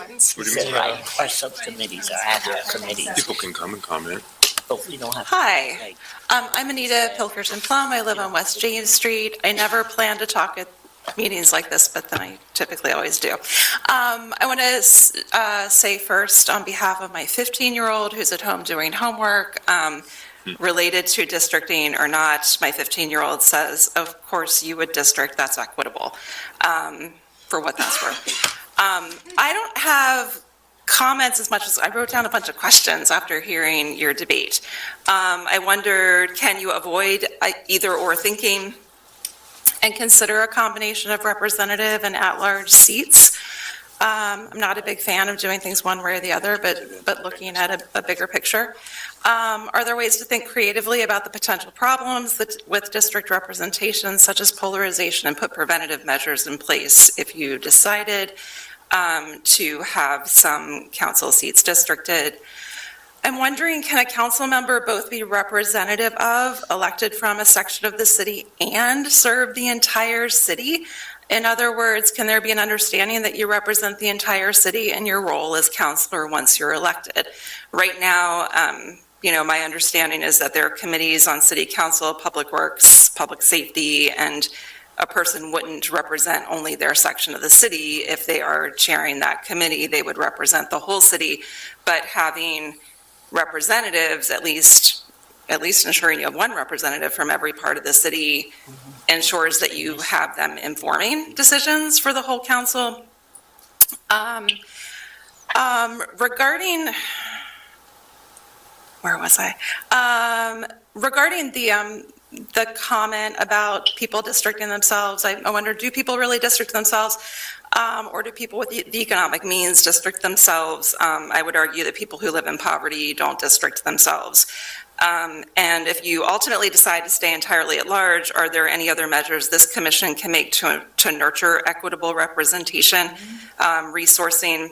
S5: ones.
S9: What do you mean?
S11: right, our subcommittees, our ad hoc committees,
S9: People can come and comment.
S11: but we don't have.
S17: Hi,
S11: like,
S17: I'm Anita Pilkerson Plum. I live on West James Street. I never plan to talk at meetings like this, but then I typically always do. I want to say first, on behalf of my 15-year-old who's at home doing homework, related to districting or not, my 15-year-old says, of course you would district, that's equitable, for what that's worth. I don't have comments as much as I wrote down a bunch of questions after hearing your debate. I wondered, can you avoid either or thinking and consider a combination of representative and at-large seats? I'm not a big fan of doing things one way or the other, but looking at a bigger picture. Are there ways to think creatively about the potential problems with district representation, such as polarization, and put preventative measures in place if you decided to have some council seats districted? I'm wondering, can a council member both be representative of, elected from a section of the city, and serve the entire city? In other words, can there be an understanding that you represent the entire city in your role as councilor once you're elected? Right now, my understanding is that there are committees on city council, public works, public safety, and a person wouldn't represent only their section of the city. If they are chairing that committee, they would represent the whole city. But having representatives, at least ensuring you have one representative from every part of the city, ensures that you have them informing decisions for the whole council. Regarding, where was I? Regarding the the comment about people districting themselves, I wonder, do people really district themselves? Or do people with the economic means district themselves? I would argue that people who live in poverty don't district themselves. And if you ultimately decide to stay entirely at large, are there any other measures this commission can make to nurture equitable representation, resourcing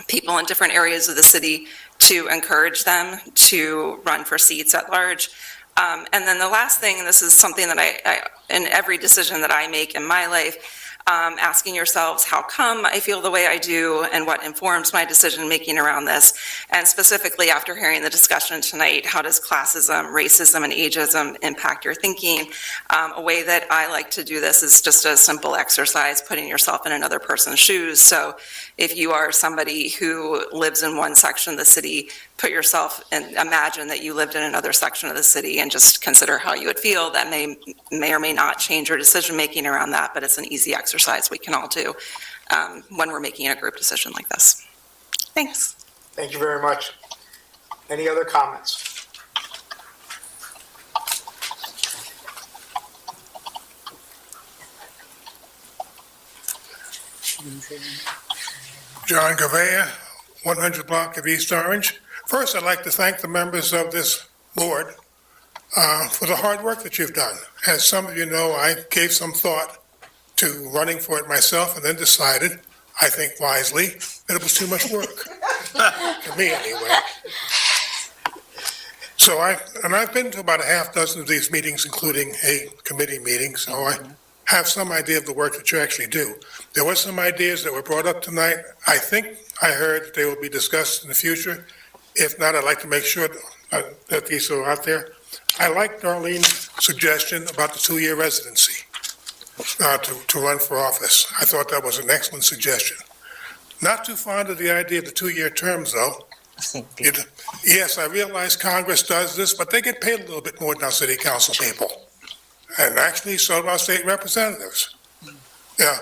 S17: people in different areas of the city to encourage them to run for seats at large? And then the last thing, and this is something that I in every decision that I make in my life, asking yourselves, how come I feel the way I do and what informs my decision making around this? And specifically after hearing the discussion tonight, how does classism, racism, and ageism impact your thinking? A way that I like to do this is just a simple exercise, putting yourself in another person's shoes. So if you are somebody who lives in one section of the city, put yourself and imagine that you lived in another section of the city and just consider how you would feel. That may or may not change your decision making around that, but it's an easy exercise we can all do when we're making a group decision like this. Thanks.
S1: Thank you very much. Any other comments?
S8: John Gavea, 100 block of East Orange. First, I'd like to thank the members of this board for the hard work that you've done. As some of you know, I gave some thought to running for it myself and then decided, I think wisely, that it was too much work. For me, anyway. So I've been to about a half dozen of these meetings, including a committee meeting, so I have some idea of the work that you actually do. There were some ideas that were brought up tonight. I think I heard that they will be discussed in the future. If not, I'd like to make sure that these are out there. I like Darlene's suggestion about the 2-year residency to run for office. I thought that was an excellent suggestion. Not too fond of the idea of the 2-year terms, though. Yes, I realize Congress does this, but they get paid a little bit more than our city council people. And actually, so do our state representatives. Yeah,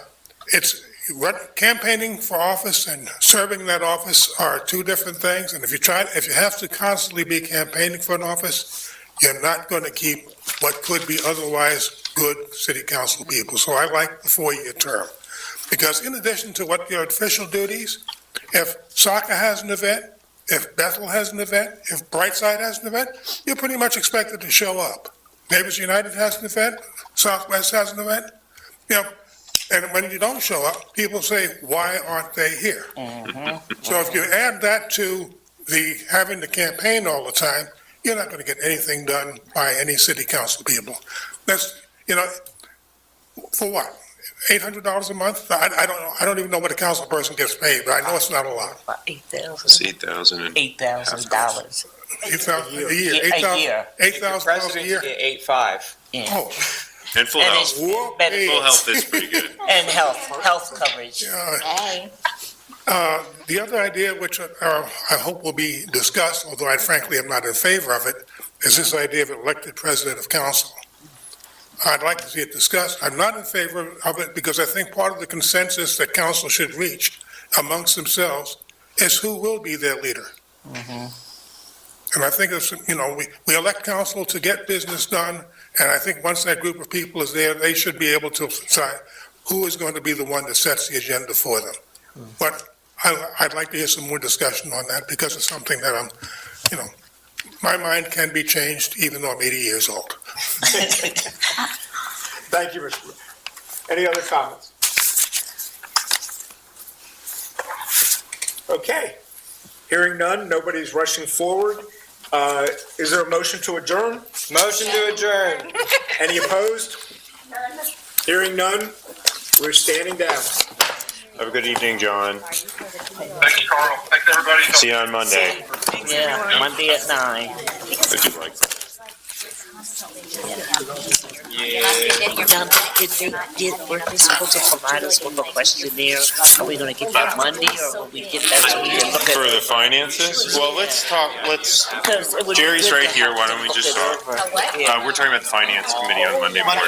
S8: campaigning for office and serving that office are two different things. And if you have to constantly be campaigning for an office, you're not going to keep what could be otherwise good city council people. So I like the 4-year term. Because in addition to what your official duties, if soccer has an event, if Bethel has an event, if Brightside has an event, you're pretty much expected to show up. Neighbors United has an event, Southwest has an event, and when you don't show up, people say, why aren't they here? So if you add that to having the campaign all the time, you're not going to get anything done by any city council people. That's, for what? $800 a month? I don't know. I don't even know what a council person gets paid, but I know it's not a lot.
S9: It's $8,000.
S11: $8,000.
S8: $8,000 a year. $8,000 a year.
S10: Get 8.5.
S8: Oh.
S9: And full health. Full health is pretty good.
S11: And health coverage.
S8: The other idea, which I hope will be discussed, although I frankly am not in favor of it, is this idea of elected president of council. I'd like to see it discussed. I'm not in favor of it because I think part of the consensus that council should reach amongst themselves is who will be their leader. And I think it's, we elect council to get business done, and I think once that group of people is there, they should be able to decide who is going to be the one that sets the agenda for them. But I'd like to hear some more discussion on that because it's something that my mind can be changed even though I'm 80 years old.
S1: Thank you, Mr. Wood. Any other comments? Okay. Hearing none, nobody's rushing forward. Is there a motion to adjourn?
S10: Motion to adjourn.
S1: Any opposed? Hearing none, we're standing down.
S9: Have a good evening, John.
S3: Thank you, Carl. Thanks, everybody.
S9: See you on Monday.
S11: Yeah, Monday at 9.
S9: Would you like that?
S11: We're supposed to provide us with a questionnaire. Are we going to get that Monday or will we get that so we can look at?
S9: For the finances? Well, let's talk, Jerry's right here. Why don't we just talk? We're talking about the finance committee on Monday morning.